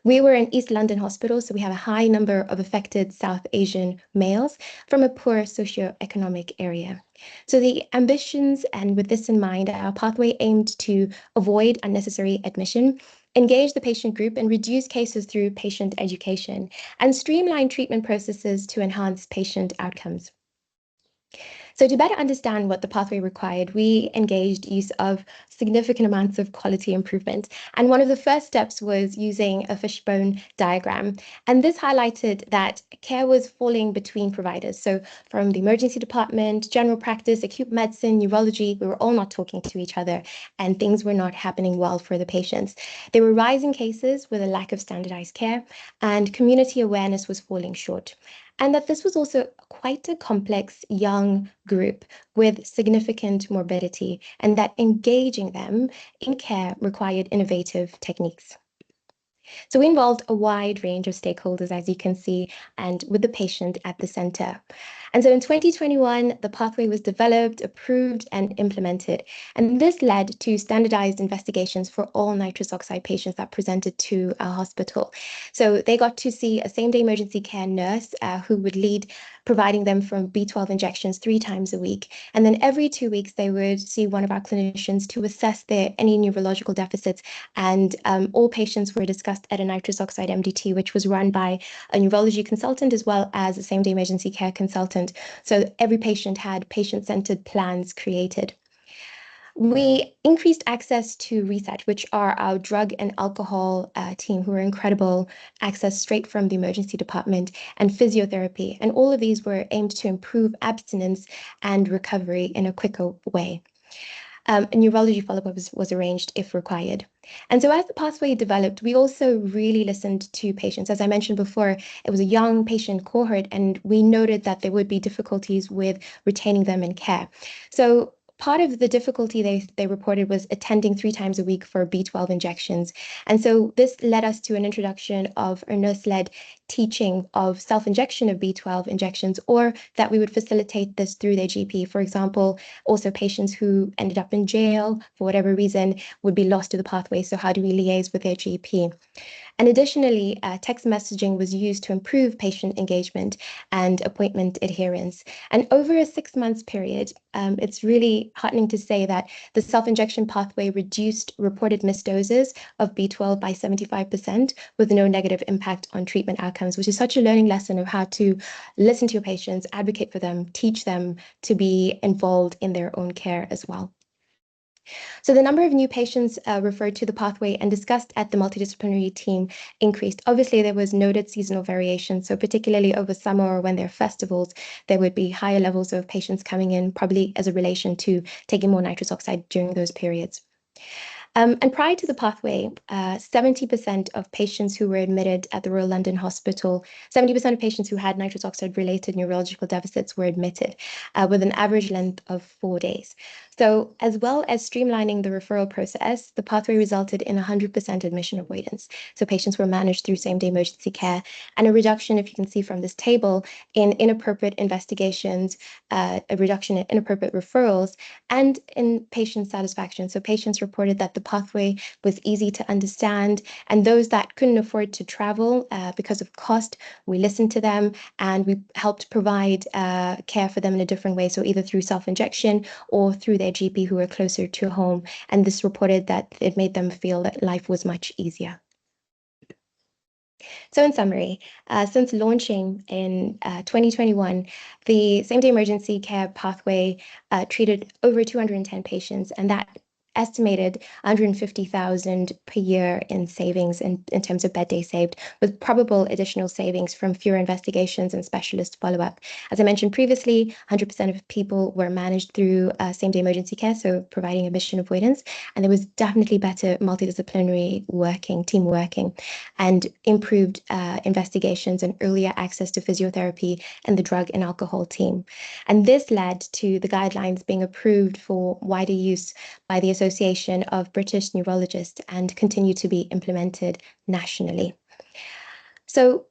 We were in East London Hospital, so we have a high number of affected South Asian males from a poor socioeconomic area. So the ambitions, and with this in mind, our pathway aimed to avoid unnecessary admission, engage the patient group and reduce cases through patient education, and streamline treatment processes to enhance patient outcomes. So to better understand what the pathway required, we engaged use of significant amounts of quality improvement. And one of the first steps was using a fishbone diagram. And this highlighted that care was falling between providers. So from the emergency department, general practice, acute medicine, neurology, we were all not talking to each other, and things were not happening well for the patients. There were rising cases with a lack of standardized care, and community awareness was falling short. And that this was also quite a complex young group with significant morbidity, and that engaging them in care required innovative techniques. So we involved a wide range of stakeholders, as you can see, and with the patient at the center. And so in 2021, the pathway was developed, approved, and implemented. And this led to standardized investigations for all nitrous oxide patients that presented to our hospital. So they got to see a same-day emergency care nurse who would lead, providing them from B12 injections 3 times a week. And then every 2 weeks, they would see one of our clinicians to assess any neurological deficits. And all patients were discussed at a nitrous oxide MDT, which was run by a neurology consultant as well as a same-day emergency care consultant. So every patient had patient-centered plans created. We increased access to Reset, which are our drug and alcohol team, who are incredible, access straight from the emergency department, and physiotherapy. And all of these were aimed to improve abstinence and recovery in a quicker way. A neurology follow-up was arranged if required. And so as the pathway developed, we also really listened to patients. As I mentioned before, it was a young patient cohort, and we noted that there would be difficulties with retaining them in care. So part of the difficulty they reported was attending 3 times a week for B12 injections. And so this led us to an introduction of a nurse-led teaching of self-injection of B12 injections, or that we would facilitate this through their GP. For example, also patients who ended up in jail for whatever reason would be lost to the pathway. So how do we liaise with their GP? And additionally, text messaging was used to improve patient engagement and appointment adherence. And over a 6 months period, it's really heartening to say that the self-injection pathway reduced reported missed doses of B12 by 75%, with no negative impact on treatment outcomes, which is such a learning lesson of how to listen to your patients, advocate for them, teach them to be involved in their own care as well. So the number of new patients referred to the pathway and discussed at the multidisciplinary team increased. Obviously, there was noted seasonal variation. So particularly over summer or when there are festivals, there would be higher levels of patients coming in, probably as a relation to taking more nitrous oxide during those periods. And prior to the pathway, 70% of patients who were admitted at the Royal London Hospital, 70% of patients who had nitrous oxide-related neurological deficits were admitted with an average length of 4 days. So as well as streamlining the referral process, the pathway resulted in 100% admission avoidance. So patients were managed through same-day emergency care, and a reduction, if you can see from this table, in inappropriate investigations, a reduction in inappropriate referrals, and in patient satisfaction. So patients reported that the pathway was easy to understand, and those that couldn't afford to travel because of cost, we listened to them and we helped provide care for them in a different way. So either through self-injection or through their GP who were closer to home. And this reported that it made them feel that life was much easier. So in summary, since launching in 2021, the same-day emergency care pathway treated over 210 patients, and that estimated 150,000 per year in savings in terms of bed days saved, with probable additional savings from fewer investigations and specialist follow-up. As I mentioned previously, 100% of people were managed through same-day emergency care, so providing admission avoidance, and there was definitely better multidisciplinary team working, and improved investigations and earlier access to physiotherapy and the drug and alcohol team. And this led to the guidelines being approved for wider use by the Association of British Neurologists and continue to be implemented nationally. So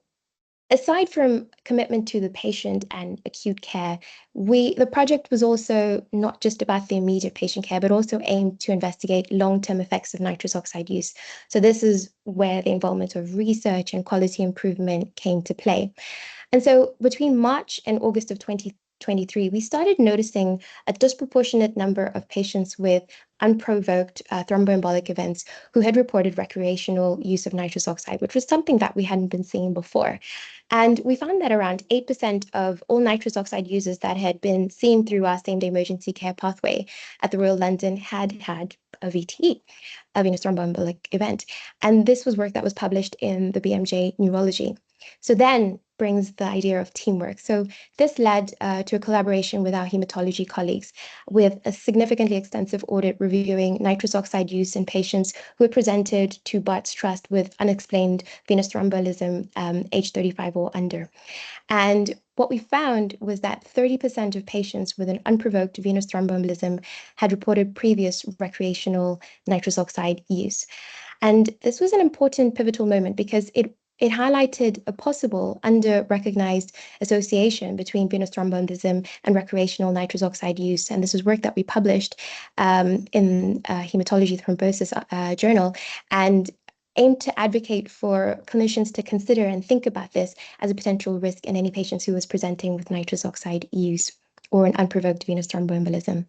aside from commitment to the patient and acute care, the project was also not just about the immediate patient care, but also aimed to investigate long-term effects of nitrous oxide use. So this is where the involvement of research and quality improvement came to play. And so between March and August of 2023, we started noticing a disproportionate number of patients with unprovoked thromboembolic events who had reported recreational use of nitrous oxide, which was something that we hadn't been seeing before. And we found that around 8% of all nitrous oxide users that had been seen through our same-day emergency care pathway at the Royal London had had a VTE, a venous thromboembolic event. And this was work that was published in the BMJ Neurology. So then brings the idea of teamwork. So this led to a collaboration with our hematology colleagues, with a significantly extensive audit reviewing nitrous oxide use in patients who had presented to Barts Trust with unexplained venous thromboembolism, age 35 or under. And what we found was that 30% of patients with an unprovoked venous thromboembolism had reported previous recreational nitrous oxide use. And this was an important pivotal moment because it highlighted a possible under-recognized association between venous thromboembolism and recreational nitrous oxide use. And this was work that we published in Hematology Thrombosis journal, and aimed to advocate for clinicians to consider and think about this as a potential risk in any patients who was presenting with nitrous oxide use or an unprovoked venous thromboembolism.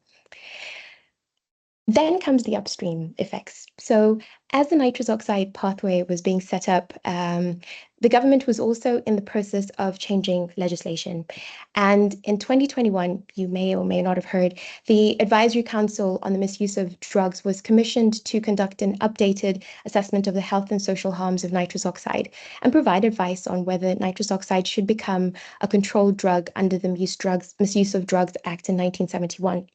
Then comes the upstream effects. So as the nitrous oxide pathway was being set up, the government was also in the process of changing legislation. And in 2021, you may or may not have heard, the Advisory Council on the Misuse of Drugs was commissioned to conduct an updated assessment of the health and social harms of nitrous oxide and provide advice on whether nitrous oxide should become a controlled drug under the Misuse of Drugs Act in 1971.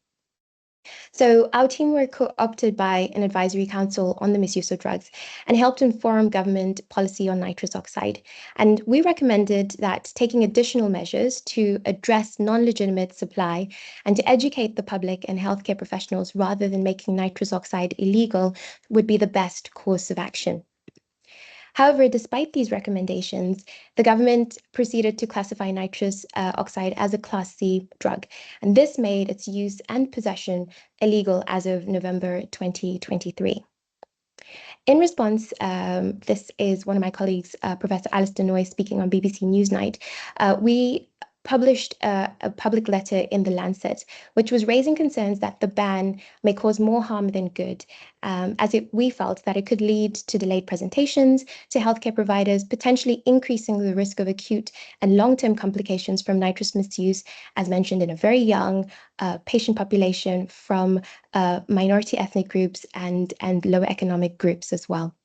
So our team were co-opted by an advisory council on the misuse of drugs and helped inform government policy on nitrous oxide. And we recommended that taking additional measures to address non-legitimate supply and to educate the public and healthcare professionals rather than making nitrous oxide illegal would be the best course of action. However, despite these recommendations, the government proceeded to classify nitrous oxide as a Class C drug, and this made its use and possession illegal as of November 2023. In response, this is one of my colleagues, Professor Alistair Noy, speaking on BBC Newsnight. We published a public letter in The Lancet, which was raising concerns that the ban may cause more harm than good, we felt that it could lead to delayed presentations to healthcare providers, potentially increasing the risk of acute and long-term complications from nitrous misuse, as mentioned, in a very young patient population from minority ethnic groups and lower economic groups as well.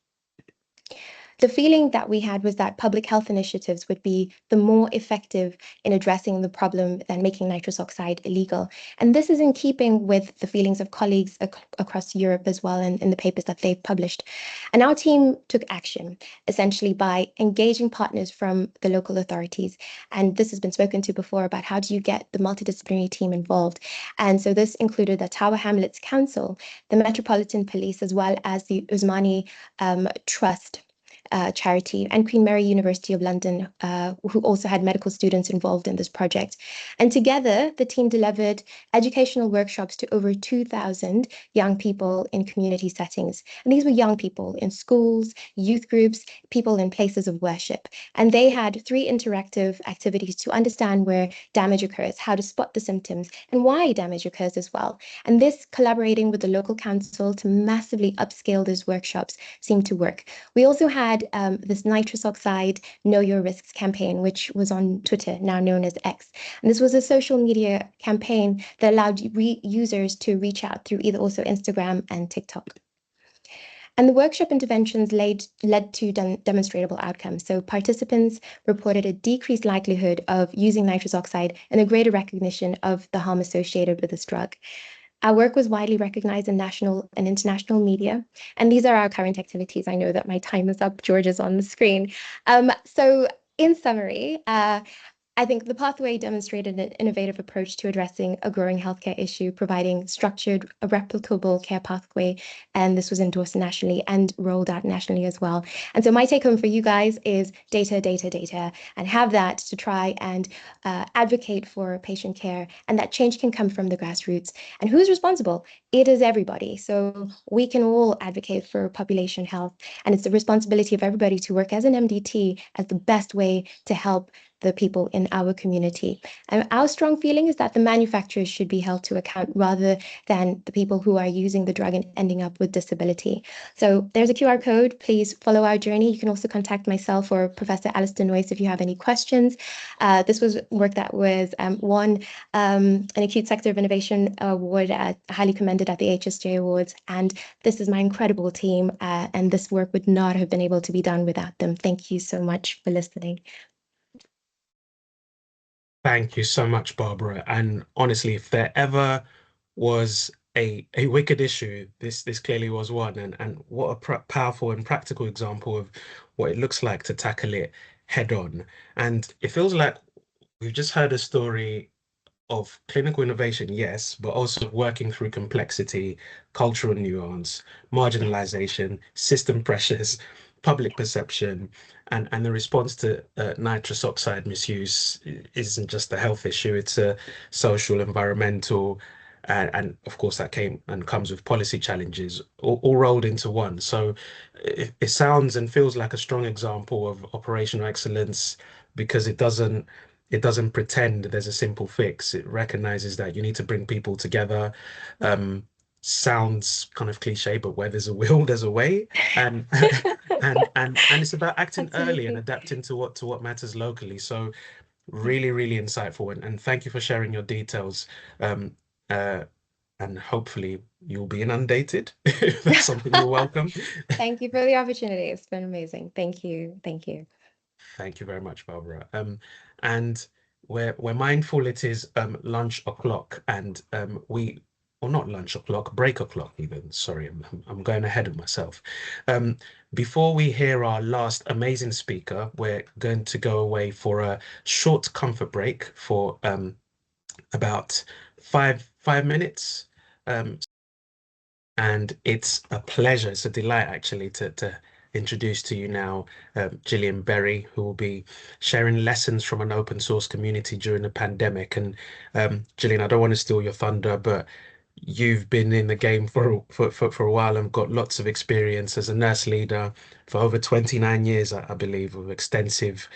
The feeling that we had was that public health initiatives would be the more effective in addressing the problem than making nitrous oxide illegal. And this is in keeping with the feelings of colleagues across Europe as well, and in the papers that they've published. And our team took action, essentially by engaging partners from the local authorities. And this has been spoken to before about how do you get the multidisciplinary team involved. And so this included the Tower Hamlets Council, the Metropolitan Police, as well as the Usmani Trust charity, and Queen Mary University of London, who also had medical students involved in this project. And together, the team delivered educational workshops to over 2,000 young people in community settings. And these were young people in schools, youth groups, people in places of worship. And they had 3 interactive activities to understand where damage occurs, how to spot the symptoms, and why damage occurs as well. And this, collaborating with the local council to massively upscale these workshops, seemed to work. We also had this nitrous oxide Know Your Risks campaign, which was on Twitter, now known as X. And this was a social media campaign that allowed users to reach out through either also Instagram and TikTok. And the workshop interventions led to demonstrable outcomes. So participants reported a decreased likelihood of using nitrous oxide and a greater recognition of the harm associated with this drug. Our work was widely recognized in national and international media, and these are our current activities. I know that my time is up. George is on the screen. So in summary, I think the pathway demonstrated an innovative approach to addressing a growing healthcare issue, providing structured, a replicable care pathway, and this was endorsed nationally and rolled out nationally as well. And so my take home for you guys is data, data, data, and have that to try and advocate for patient care, and that change can come from the grassroots. And who's responsible? It is everybody. So we can all advocate for population health, and it's the responsibility of everybody to work as an MDT as the best way to help the people in our community. And our strong feeling is that the manufacturers should be held to account rather than the people who are using the drug and ending up with disability. So there's a QR code. Please follow our journey. You can also contact myself or Professor Alistair Noyce if you have any questions. This was work that was won an Acute Sector of Innovation Award, highly commended at the HSJ Awards. And this is my incredible team, and this work would not have been able to be done without them. Thank you so much for listening. Thank you so much, Barbara. And honestly, if there ever was a wicked issue, this clearly was one. And what a powerful and practical example of what it looks like to tackle it head on. And it feels like we've just heard a story of clinical innovation, yes, but also working through complexity, cultural nuance, marginalization, system pressures, public perception, and the response to nitrous oxide misuse isn't just a health issue, it's a social, environmental, and of course that came and comes with policy challenges, all rolled into one. So it sounds and feels like a strong example of operational excellence because it doesn't pretend there's a simple fix. It recognizes that you need to bring people together. Sounds kind of cliche, but where there's a will, there's a way. And and it's about acting early and adapting to what matters locally. So really, really insightful. And thank you for sharing your details. And hopefully you'll be inundated if that's something you're welcome. Thank you for the opportunity. It's been amazing. Thank you. Thank you. Thank you very much, Barbara. And we're mindful it is lunch o'clock, and or not lunch o'clock, break o'clock even. Sorry, I'm going ahead of myself. Before we hear our last amazing speaker, we're going to go away for a short comfort break for about five minutes. And it's a pleasure, it's a delight actually to introduce to you now Gillian Berry, who will be sharing lessons from an open source community during the pandemic. And Gillian, I don't want to steal your thunder, but you've been in the game for a while and got lots of experience as a nurse leader for over 29 years, I believe, of extensive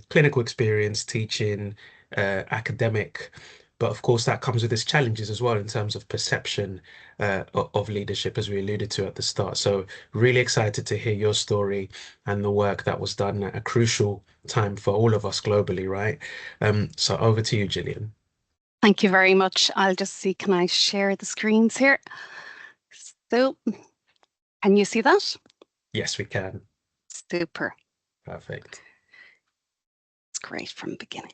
clinical experience, teaching, academic. But of course, that comes with its challenges as well in terms of perception of leadership, as we alluded to at the start. So really excited to hear your story and the work that was done at a crucial time for all of us globally, right? So over to you, Gillian. Thank you very much. I'll just see, can I share the screens here? So, can you see that? Yes, we can. Super. Perfect. It's great from the beginning.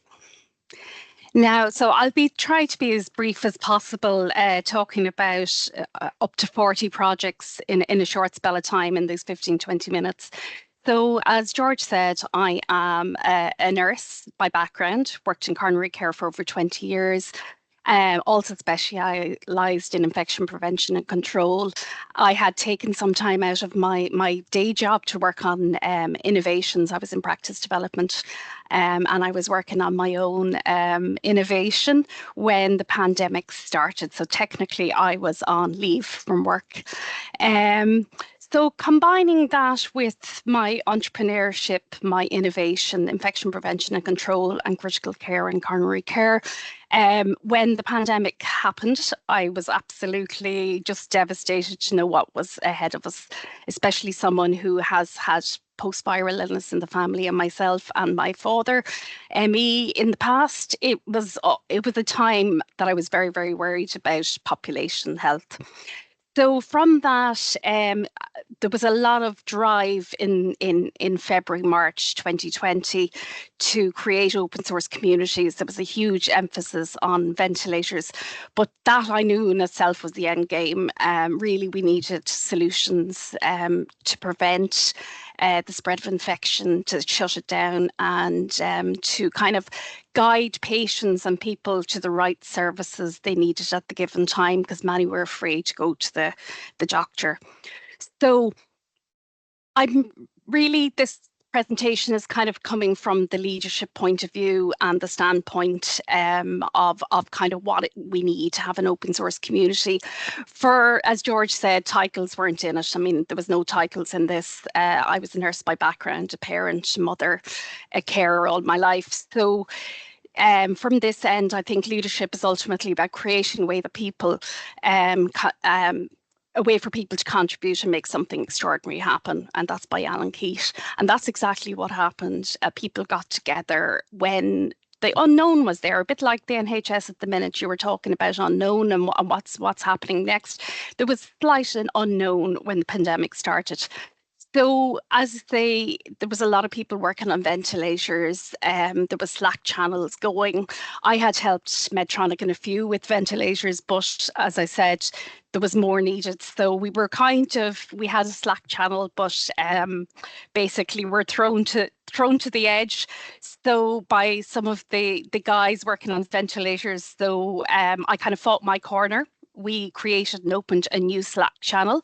Now, so I'll try to be as brief as possible, talking about up to 40 projects in a short spell of time in these 15, 20 minutes. So as George said, I am a nurse by background, worked in coronary care for over 20 years. Also specialised in infection prevention and control. I had taken some time out of my day job to work on innovations. I was in practice development, and I was working on my own innovation when the pandemic started. So technically I was on leave from work. So combining that with my entrepreneurship, my innovation, infection prevention and control, and critical care and coronary care, when the pandemic happened, I was absolutely just devastated to know what was ahead of us, especially someone who has had post-viral illness in the family, and myself and my father, ME, in the past. It was a time that I was very, very worried about population health. So from that, there was a lot of drive in February, March 2020 to create open source communities. There was a huge emphasis on ventilators, but that I knew in itself was the end game. Really, we needed solutions to prevent the spread of infection, to shut it down, and to kind of guide patients and people to the right services they needed at the given time, because many were afraid to go to the doctor. So this presentation is kind of coming from the leadership point of view and the standpoint of kind of what we need to have an open source community. For, as George said, titles weren't in it. I mean, there was no titles in this. I was a nurse by background, a parent, mother, a carer all my life. So from this end, I think leadership is ultimately about creating a way that people a way for people to contribute and make something extraordinary happen. And that's by Alan Keat. And that's exactly what happened. People got together when the unknown was there, a bit like the NHS at the minute. You were talking about unknown and what's happening next. There was slight and unknown when the pandemic started. So there was a lot of people working on ventilators. There was Slack channels going. I had helped Medtronic in a few with ventilators, but as I said, there was more needed. So we had a Slack channel, but basically we're thrown to the edge. So by some of the guys working on ventilators, so I kind of fought my corner. We created and opened a new Slack channel,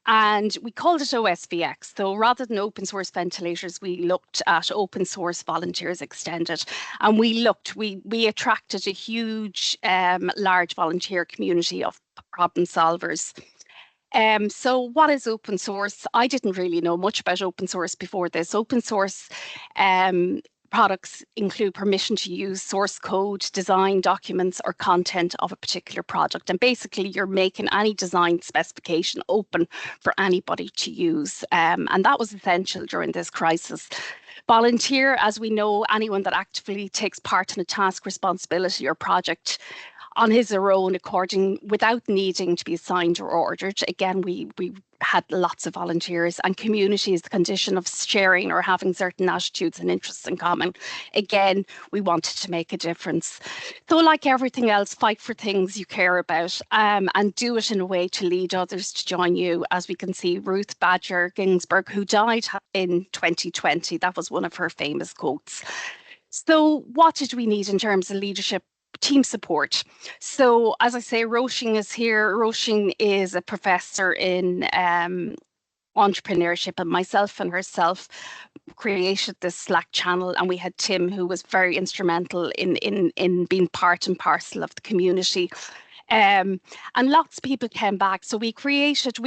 and we called it OSVX. So rather than open source ventilators, we looked at open source volunteers extended, and we attracted a huge, large volunteer community of problem solvers. So what is open source? I didn't really know much about open source before this. Open source products include permission to use source code, design, documents, or content of a particular product. And basically, you're making any design specification open for anybody to use. And that was essential during this crisis. Volunteer, as we know, anyone that actively takes part in a task, responsibility, or project on his or her own without needing to be assigned or ordered. Again, we had lots of volunteers, and community is the condition of sharing or having certain attitudes and interests in common. Again, we wanted to make a difference. So like everything else, fight for things you care about, and do it in a way to lead others to join you. As we can see, Ruth Bader Ginsburg, who died in 2020, that was one of her famous quotes. So what did we need in terms of leadership? Team support. So as I say, Roisin is here. Roisin is a professor in entrepreneurship, and myself and herself created this Slack channel, and we had Tim, who was very instrumental in being part and parcel of the community. And lots of people came back. So we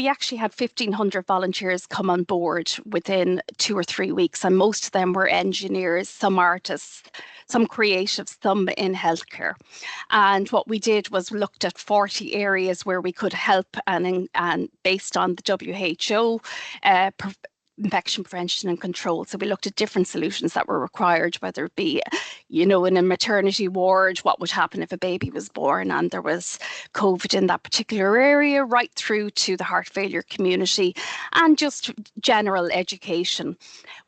actually had 1,500 volunteers come on board within 2 or 3 weeks. And most of them were engineers, some artists, some creatives, some in healthcare. And what we did was looked at 40 areas where we could help, and based on the WHO infection prevention and control. So we looked at different solutions that were required, whether it be, you know, in a maternity ward, what would happen if a baby was born and there was COVID in that particular area, right through to the heart failure community and just general education.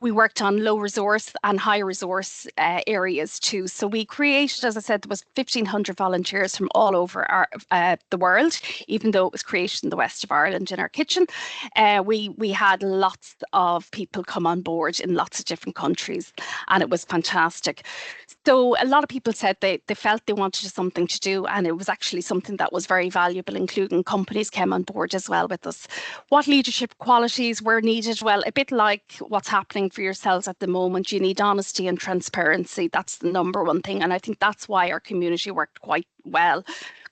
We worked on low resource and high resource areas too. So we created, as I said, there was 1,500 volunteers from all over the world, even though it was created in the west of Ireland in our kitchen. We had lots of people come on board in lots of different countries, and it was fantastic. So a lot of people said they felt they wanted something to do, and it was actually something that was very valuable, including companies came on board as well with us. What leadership qualities were needed? Well, a bit like what's happening for yourselves at the moment, you need honesty and transparency. That's the number one thing, and I think that's why our community worked quite well.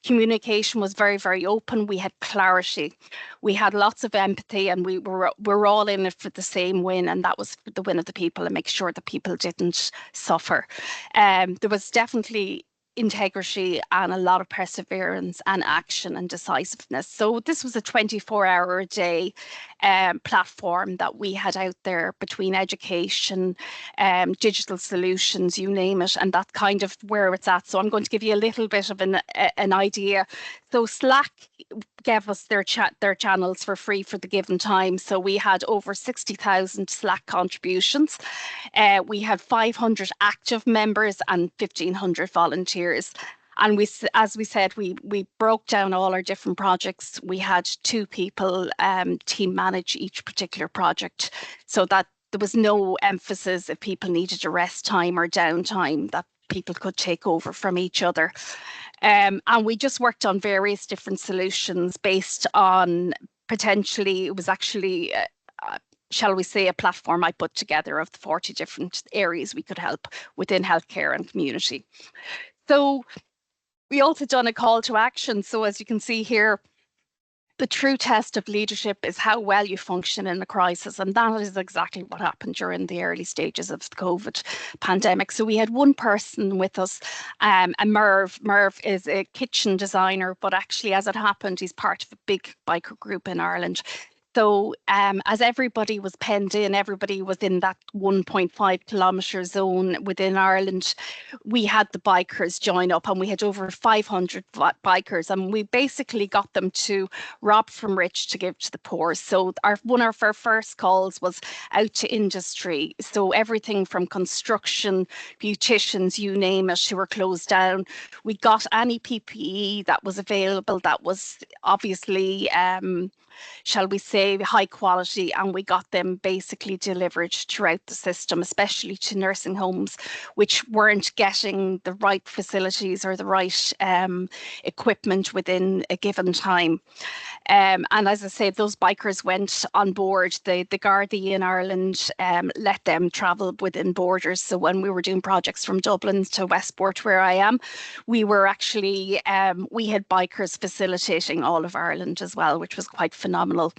Communication was very, very open. We had clarity. We had lots of empathy, and we were all in it for the same win, and that was the win of the people and make sure that people didn't suffer. There was definitely integrity and a lot of perseverance and action and decisiveness. So this was a 24-hour-a-day platform that we had out there between education, digital solutions, you name it, and that's kind of where it's at. So I'm going to give you a little bit of an idea. So Slack gave us their channels for free for the given time. So we had over 60,000 Slack contributions. We had 500 active members and 1,500 volunteers. And as we said, we broke down all our different projects. We had 2 people team manage each particular project, so that there was no emphasis if people needed a rest time or downtime, that people could take over from each other. And we just worked on various different solutions based on potentially, it was actually, shall we say, a platform I put together of the 40 different areas we could help within healthcare and community. So we also done a call to action. So as you can see here, the true test of leadership is how well you function in a crisis. And that is exactly what happened during the early stages of the COVID pandemic. So we had one person with us, and Merv. Merv is a kitchen designer, but actually, as it happened, he's part of a big biker group in Ireland. So as everybody was penned in, everybody was in that 1.5 kilometre zone within Ireland, we had the bikers join up, and we had over 500 bikers, and we basically got them to rob from rich to give to the poor. So one of our first calls was out to industry. So everything from construction, beauticians, you name it, who were closed down. We got any PPE that was available that was obviously shall we say, high quality, and we got them basically delivered throughout the system, especially to nursing homes, which weren't getting the right facilities or the right equipment within a given time. And as I say, those bikers went on board. The Gardaí in Ireland let them travel within borders. So when we were doing projects from Dublin to Westport, where I am, we were actually, we had bikers facilitating all of Ireland as well, which was quite phenomenal.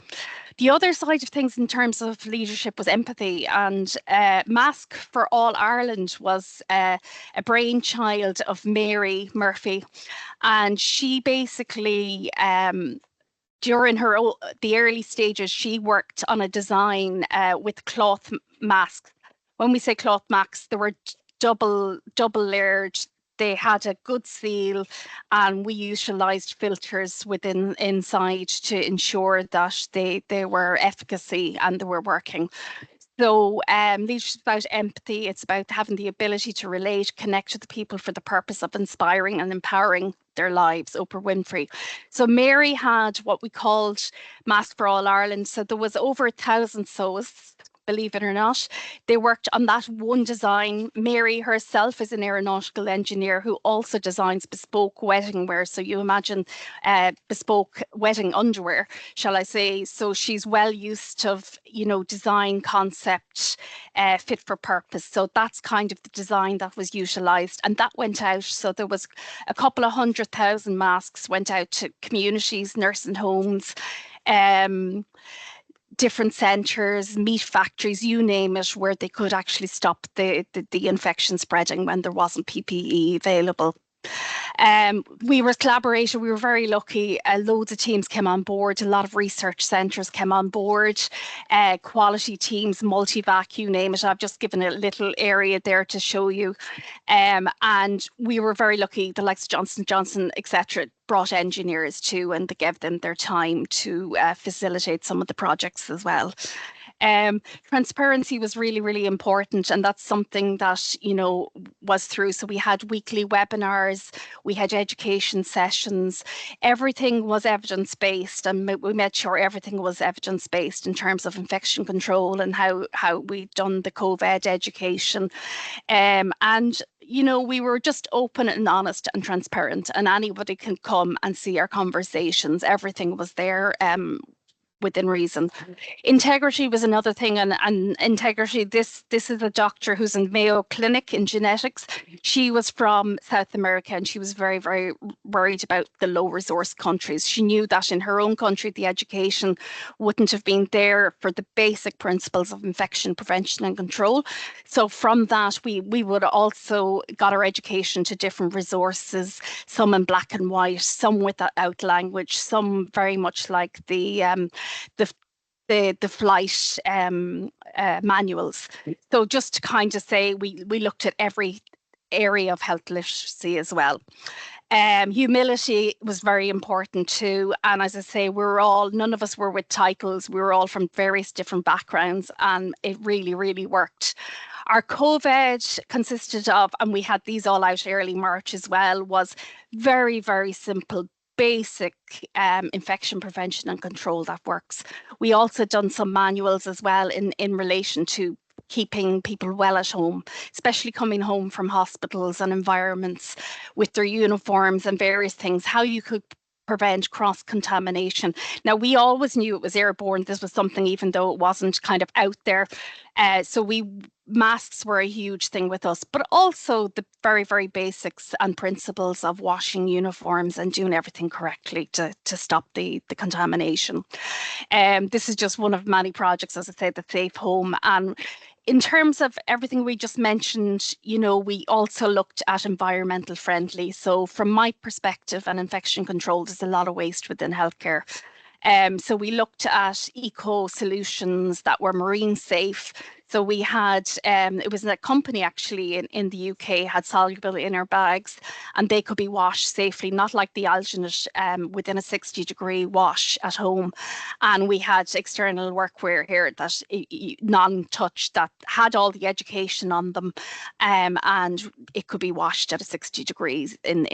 The other side of things in terms of leadership was empathy, and Mask for All Ireland was a brainchild of Mary Murphy, and she basically during the early stages, she worked on a design with cloth masks. When we say cloth masks, they were double layered. They had a good seal, and we utilised filters inside to ensure that they were efficacy and they were working. So leadership is about empathy. It's about having the ability to relate, connect with the people for the purpose of inspiring and empowering their lives. Oprah Winfrey. So Mary had what we called Mask for All Ireland. So there was over 1,000 sews, believe it or not. They worked on that one design. Mary herself is an aeronautical engineer who also designs bespoke wedding wear. So you imagine bespoke wedding underwear, shall I say. So she's well used to, design concept, fit for purpose. So that's kind of the design that was utilised, and that went out. So there was a couple of 100,000 masks went out to communities, nursing homes, different centres, meat factories, you name it, where they could actually stop the infection spreading when there wasn't PPE available. We were collaborating, we were very lucky. Loads of teams came on board, a lot of research centres came on board, quality teams, multi-vac, you name it. I've just given a little area there to show you. And we were very lucky, the likes of Johnson & Johnson, etc., brought engineers too, and they gave them their time to facilitate some of the projects as well. Transparency was really, really important, and that's something that, you know, was through. So we had weekly webinars, we had education sessions, everything was evidence-based, and we made sure everything was evidence-based in terms of infection control and how we'd done the COVID education. And you know, we were just open and honest and transparent, and anybody can come and see our conversations. Everything was there within reason. Integrity was another thing, and integrity, this is a doctor who's in Mayo Clinic in genetics. She was from South America, and she was very, very worried about the low resource countries. She knew that in her own country, the education wouldn't have been there for the basic principles of infection prevention and control. So from that, we would also got our education to different resources, some in black and white, some without language, some very much like the flight manuals. So just to kind of say, we looked at every area of health literacy as well. Humility was very important too. And as I say, none of us were with titles. We were all from various different backgrounds, and it really, really worked. Our COVID consisted of, and we had these all out early March as well, was very, very simple, basic infection prevention and control that works. We also done some manuals as well in relation to keeping people well at home, especially coming home from hospitals and environments with their uniforms and various things, how you could prevent cross-contamination. Now, we always knew it was airborne. This was something, even though it wasn't kind of out there. So masks were a huge thing with us, but also the very, very basics and principles of washing uniforms and doing everything correctly to stop the contamination. This is just one of many projects, as I say, the Safe Home. And in terms of everything we just mentioned, you know, we also looked at environmental friendly. So from my perspective and infection control, there's a lot of waste within healthcare. So we looked at eco solutions that were marine safe. So we had, it was a company actually in the UK, had soluble inner bags, and they could be washed safely, not like the alginate within a 60-degree wash at home. And we had external workwear here that non-touch, that had all the education on them, and it could be washed at a 60 degrees in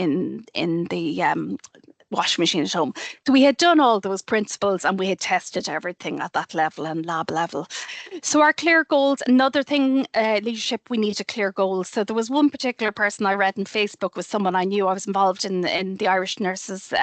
the washing machine at home. So we had done all those principles, and we had tested everything at that level and lab level. So our clear goals, another thing, leadership, we needed clear goals. So there was one particular person I read on Facebook, was someone I knew. I was involved in the Irish Nurses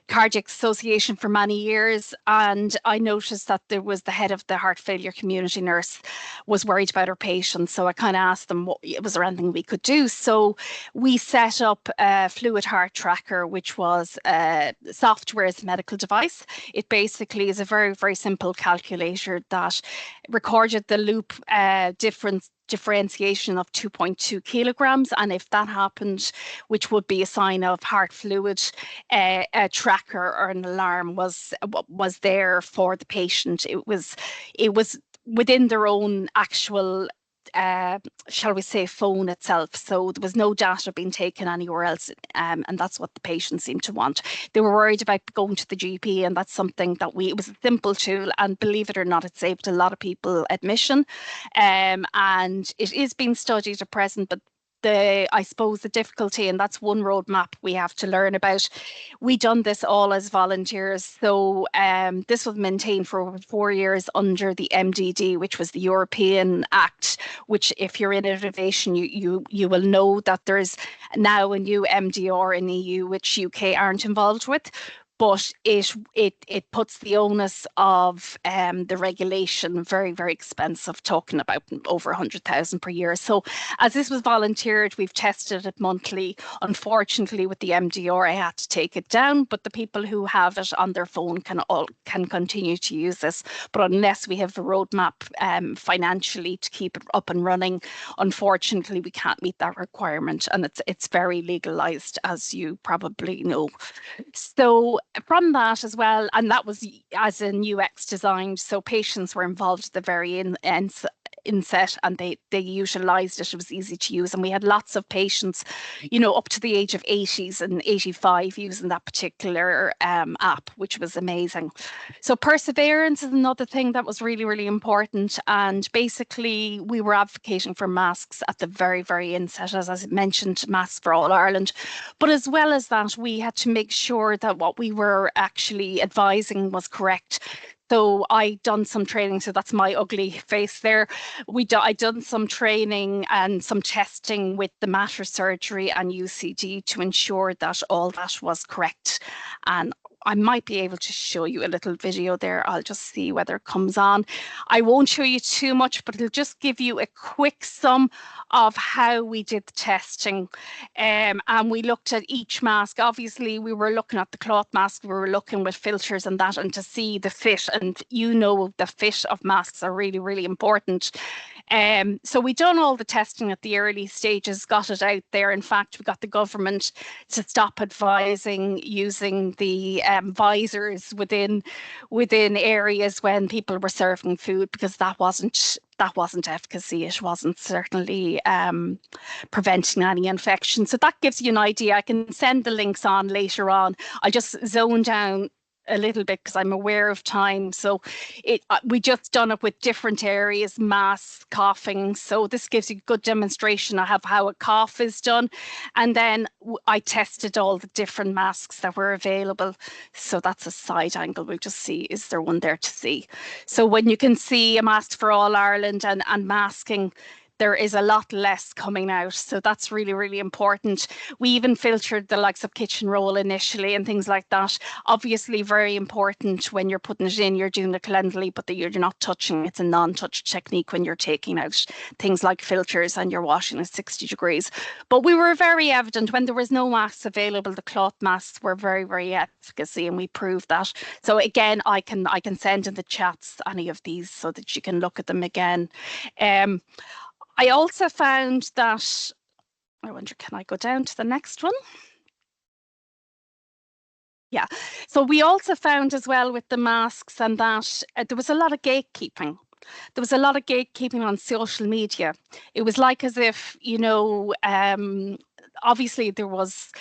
Cardiac Association for many years, and I noticed that there was the head of the heart failure community nurse was worried about her patients. So I kind of asked them what was there anything we could do. So we set up a fluid heart tracker, which was software as a medical device. It basically is a very, very simple calculator that recorded the loop differentiation of 2.2 kilograms, and if that happened, which would be a sign of heart fluid, a tracker or an alarm was there for the patient. It was within their own actual shall we say, phone itself. So there was no data being taken anywhere else, and that's what the patients seemed to want. They were worried about going to the GP, and that's something that it was a simple tool, and believe it or not, it saved a lot of people admission, and it is being studied at present, but I suppose the difficulty, and that's one roadmap we have to learn about. We done this all as volunteers. So this was maintained for over 4 years under the MDD, which was the European Act, which if you're in innovation, you will know that there's now a new MDR in EU, which UK aren't involved with. but it puts the onus of the regulation very, very expensive, talking about over 100,000 per year. So as this was volunteered, we've tested it monthly. Unfortunately, with the MDR, I had to take it down, but the people who have it on their phone can continue to use this. But unless we have a roadmap financially to keep it up and running, unfortunately, we can't meet that requirement, and it's very legalized, as you probably know. So from that as well, and that was as in UX designed, so patients were involved at the very inset, and they utilized it. It was easy to use, and we had lots of patients, you know, up to the age of 80s and 85 using that particular app, which was amazing. So perseverance is another thing that was really, really important. And basically we were advocating for masks at the very, very inset, as I mentioned, Masks for All Ireland. But as well as that, we had to make sure that what we were actually advising was correct. So I done some training, so that's my ugly face there. I done some training and some testing with the Mater surgery and UCD to ensure that all that was correct. And I might be able to show you a little video there. I'll just see whether it comes on. I won't show you too much, but it'll just give you a quick sum of how we did the testing. And we looked at each mask. Obviously, we were looking at the cloth mask. We were looking with filters and that, and to see the fit. And you know, the fit of masks are really, really important. So we done all the testing at the early stages, got it out there. In fact, we got the government to stop advising using the visors within areas when people were serving food, because that wasn't efficacy. It wasn't certainly preventing any infection. So that gives you an idea. I can send the links on later on. I just zone down a little bit because I'm aware of time. So we just done it with different areas, masks, coughing. So this gives you a good demonstration of how a cough is done. And then I tested all the different masks that were available. So that's a side angle. We'll just see, is there one there to see? So when you can see a Mask for All Ireland and masking, there is a lot less coming out. So that's really, really important. We even filtered the likes of kitchen roll initially and things like that. Obviously very important when you're putting it in, you're doing it cleanly, but you're not touching. It's a non-touch technique when you're taking out things like filters and you're washing at 60 degrees. But we were very evident when there was no masks available, the cloth masks were very, very efficacy, and we proved that. So again, I can send in the chats any of these so that you can look at them again. I also found that, I wonder, can I go down to the next one? Yeah, so we also found as well with the masks and that there was a lot of gatekeeping. There was a lot of gatekeeping on social media. It was like as if, you know, obviously there was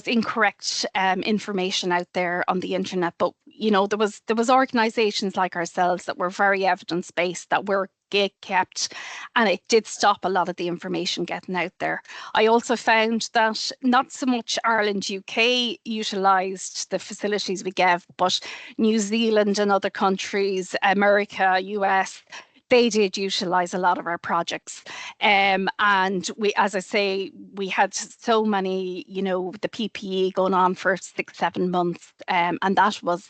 incorrect information out there on the internet, but you know, there was organizations like ourselves that were very evidence-based, that were gate-kept, and it did stop a lot of the information getting out there. I also found that not so much Ireland, UK utilised the facilities we gave, but New Zealand and other countries, America, US, they did utilise a lot of our projects. And we, as I say, we had so many, you know, the PPE going on for 6-7 months, and that was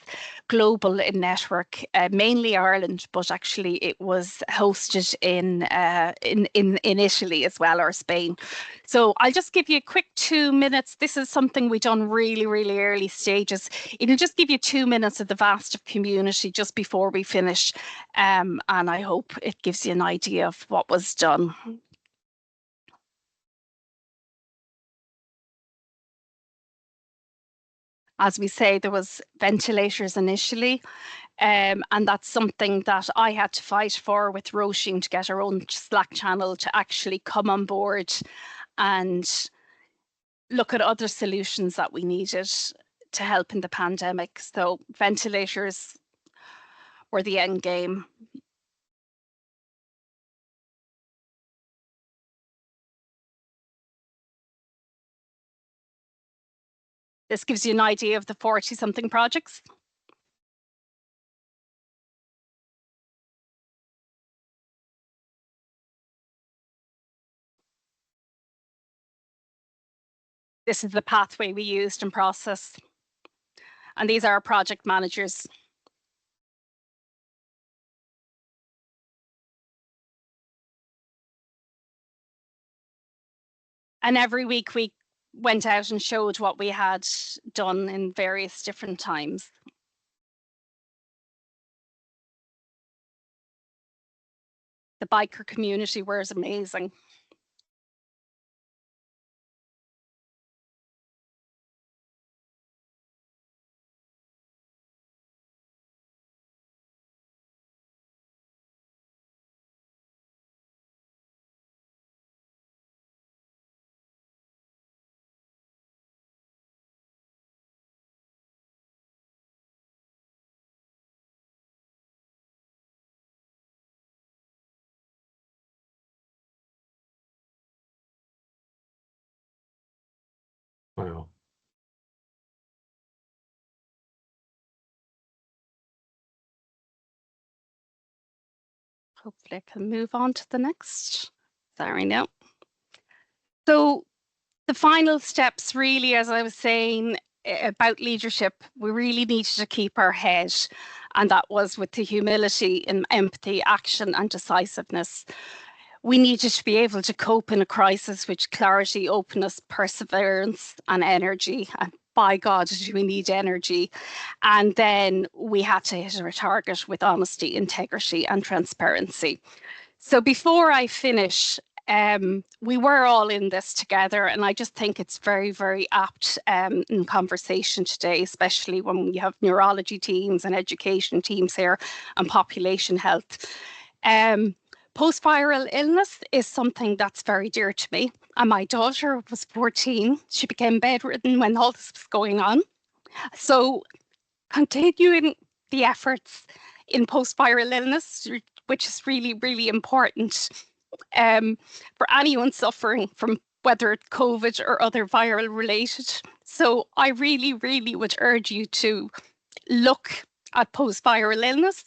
global in network, mainly Ireland, but actually it was hosted in Italy as well, or Spain. So I'll just give you a quick 2 minutes. This is something we done really, really early stages. It'll just give you 2 minutes of the vast of community just before we finish, and I hope it gives you an idea of what was done. As we say, there was ventilators initially, and that's something that I had to fight for with Roisin to get our own Slack channel to actually come on board and look at other solutions that we needed to help in the pandemic. So ventilators were the end game. This gives you an idea of the 40-something projects. This is the pathway we used and process. And these are our project managers. And every week we went out and showed what we had done in various different times. The biker community was amazing. Wow. Hopefully I can move on to the next. Sorry, no. So the final steps really, as I was saying about leadership, we really needed to keep our head, and that was with the humility and empathy, action and decisiveness. We needed to be able to cope in a crisis with clarity, openness, perseverance and energy. And by God, do we need energy? And then we had to hit our target with honesty, integrity and transparency. So before I finish, we were all in this together, and I just think it's very, very apt in conversation today, especially when we have neurology teams and education teams here and population health. Post-viral illness is something that's very dear to me. And my daughter was 14. She became bedridden when all this was going on. So continuing the efforts in post-viral illness, which is really, really important for anyone suffering from whether it's COVID or other viral related. So I really, really would urge you to look at post-viral illness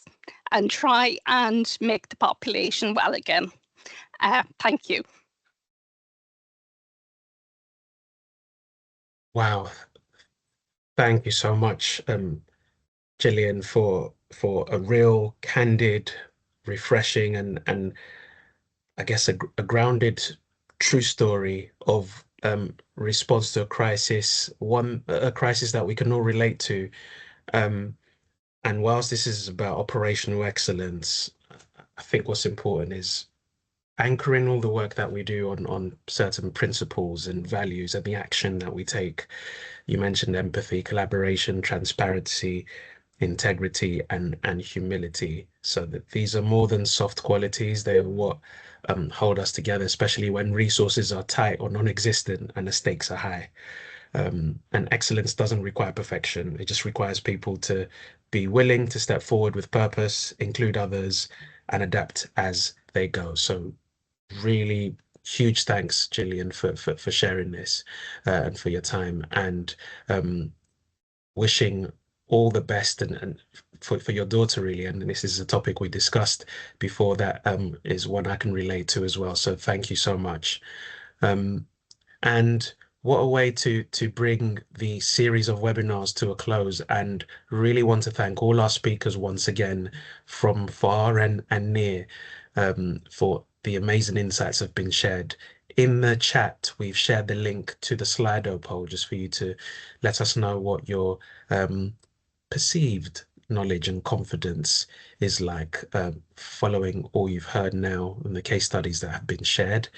and try and make the population well again. Thank you. Wow. Thank you so much, Gillian, for a real candid, refreshing and I guess a grounded true story of response to a crisis, a crisis that we can all relate to. And whilst this is about operational excellence, I think what's important is anchoring all the work that we do on certain principles and values and the action that we take. You mentioned empathy, collaboration, transparency, integrity, and humility. So that these are more than soft qualities. They are what hold us together, especially when resources are tight or non-existent and the stakes are high. And excellence doesn't require perfection. It just requires people to be willing to step forward with purpose, include others, and adapt as they go. So really huge thanks, Gillian, for sharing this and for your time, and wishing all the best and for your daughter, really. And this is a topic we discussed before that is one I can relate to as well. So thank you so much. And what a way to bring the series of webinars to a close, and really want to thank all our speakers once again from far and near for the amazing insights that have been shared. In the chat, we've shared the link to the Slido poll just for you to let us know what your perceived knowledge and confidence is like following all you've heard now and the case studies that have been shared.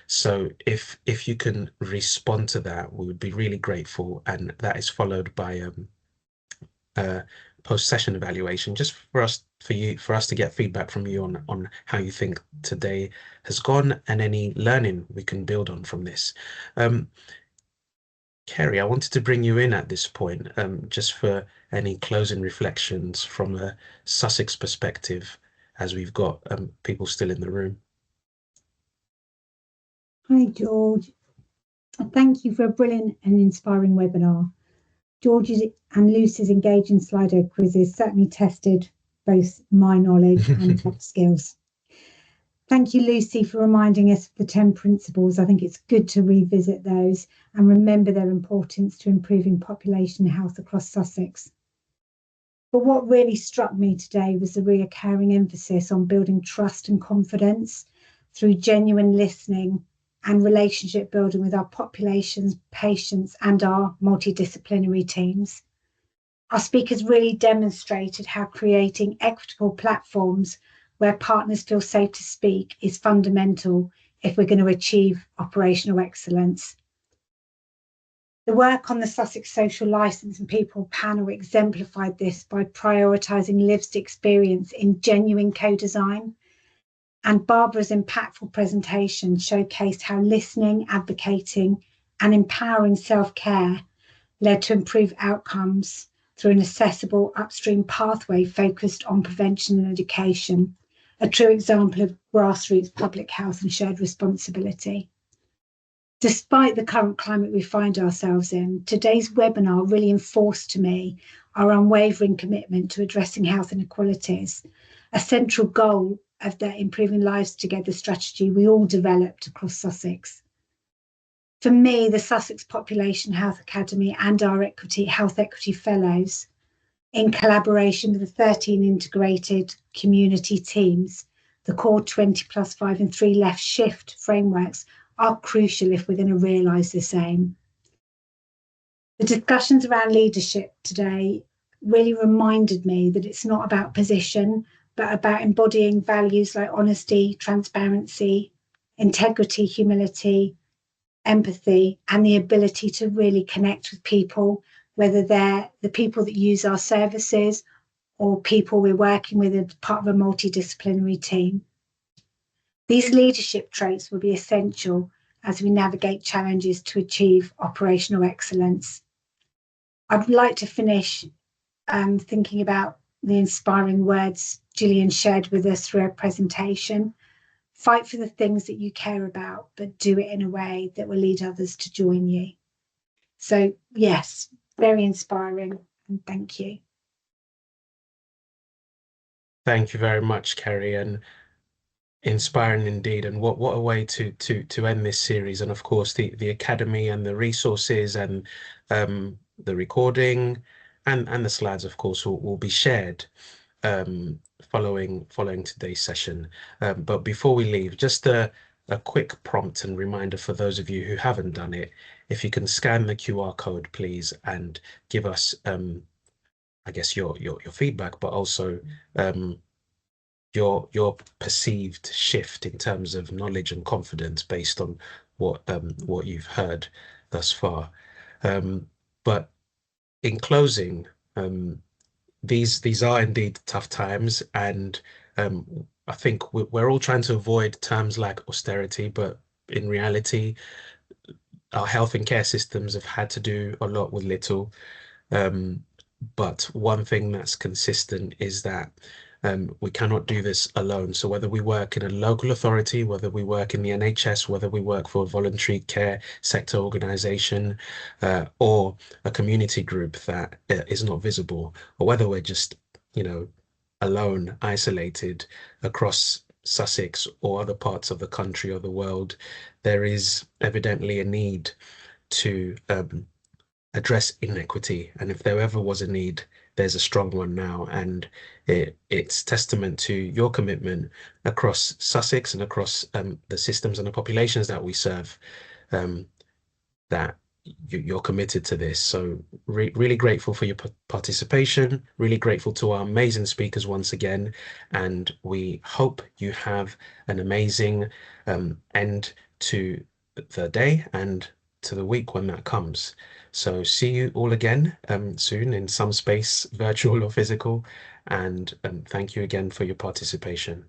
So if you can respond to that, we would be really grateful. And that is followed by post-session evaluation, just for us to get feedback from you on how you think today has gone and any learning we can build on from this. Kerry, I wanted to bring you in at this point, just for any closing reflections from a Sussex perspective, as we've got people still in the room. Hi, George. Thank you for a brilliant and inspiring webinar. George's and Lucy's engaging Slido quizzes certainly tested both my knowledge and tech skills. Thank you, Lucy, for reminding us of the 10 principles. I think it's good to revisit those and remember their importance to improving population health across Sussex. But what really struck me today was the reoccurring emphasis on building trust and confidence through genuine listening and relationship building with our populations, patients, and our multidisciplinary teams. Our speakers really demonstrated how creating equitable platforms where partners feel safe to speak is fundamental if we're going to achieve operational excellence. The work on the Sussex Social Licence and People panel exemplified this by prioritising lived experience in genuine co-design. And Barbara's impactful presentation showcased how listening, advocating, and empowering self-care led to improved outcomes through an accessible upstream pathway focused on prevention and education, a true example of grassroots public health and shared responsibility. Despite the current climate we find ourselves in, today's webinar really enforced to me our unwavering commitment to addressing health inequalities, a central goal of the Improving Lives Together strategy we all developed across Sussex. For me, the Sussex Population Health Academy and our Health Equity Fellows, in collaboration with the 13 integrated community teams, the core 20+5 and 3 left shift frameworks are crucial if we're going to realise this aim. The discussions around leadership today really reminded me that it's not about position, but about embodying values like honesty, transparency, integrity, humility, empathy, and the ability to really connect with people, whether they're the people that use our services or people we're working with as part of a multidisciplinary team. These leadership traits will be essential as we navigate challenges to achieve operational excellence. I'd like to finish thinking about the inspiring words Gillian shared with us through her presentation. Fight for the things that you care about, but do it in a way that will lead others to join you. So yes, very inspiring, and thank you. Thank you very much, Kerry, and inspiring indeed. And what a way to end this series. And of course, the Academy and the resources and the recording and the slides, of course, will be shared following today's session. But before we leave, just a quick prompt and reminder for those of you who haven't done it, if you can scan the QR code, please, and give us, I guess, your feedback, but also your perceived shift in terms of knowledge and confidence based on what you've heard thus far. But in closing, these are indeed tough times, and I think we're all trying to avoid terms like austerity, but in reality, our health and care systems have had to do a lot with little. But one thing that's consistent is that we cannot do this alone. So whether we work in a local authority, whether we work in the NHS, whether we work for a voluntary care sector organisation or a community group that is not visible, or whether we're just, alone, isolated across Sussex or other parts of the country or the world, there is evidently a need to address inequity. And if there ever was a need, there's a strong one now. And it's testament to your commitment across Sussex and across the systems and the populations that we serve, that you're committed to this. So really grateful for your participation, really grateful to our amazing speakers once again. And we hope you have an amazing end to the day and to the week when that comes. So see you all again soon in some space, virtual or physical, and thank you again for your participation.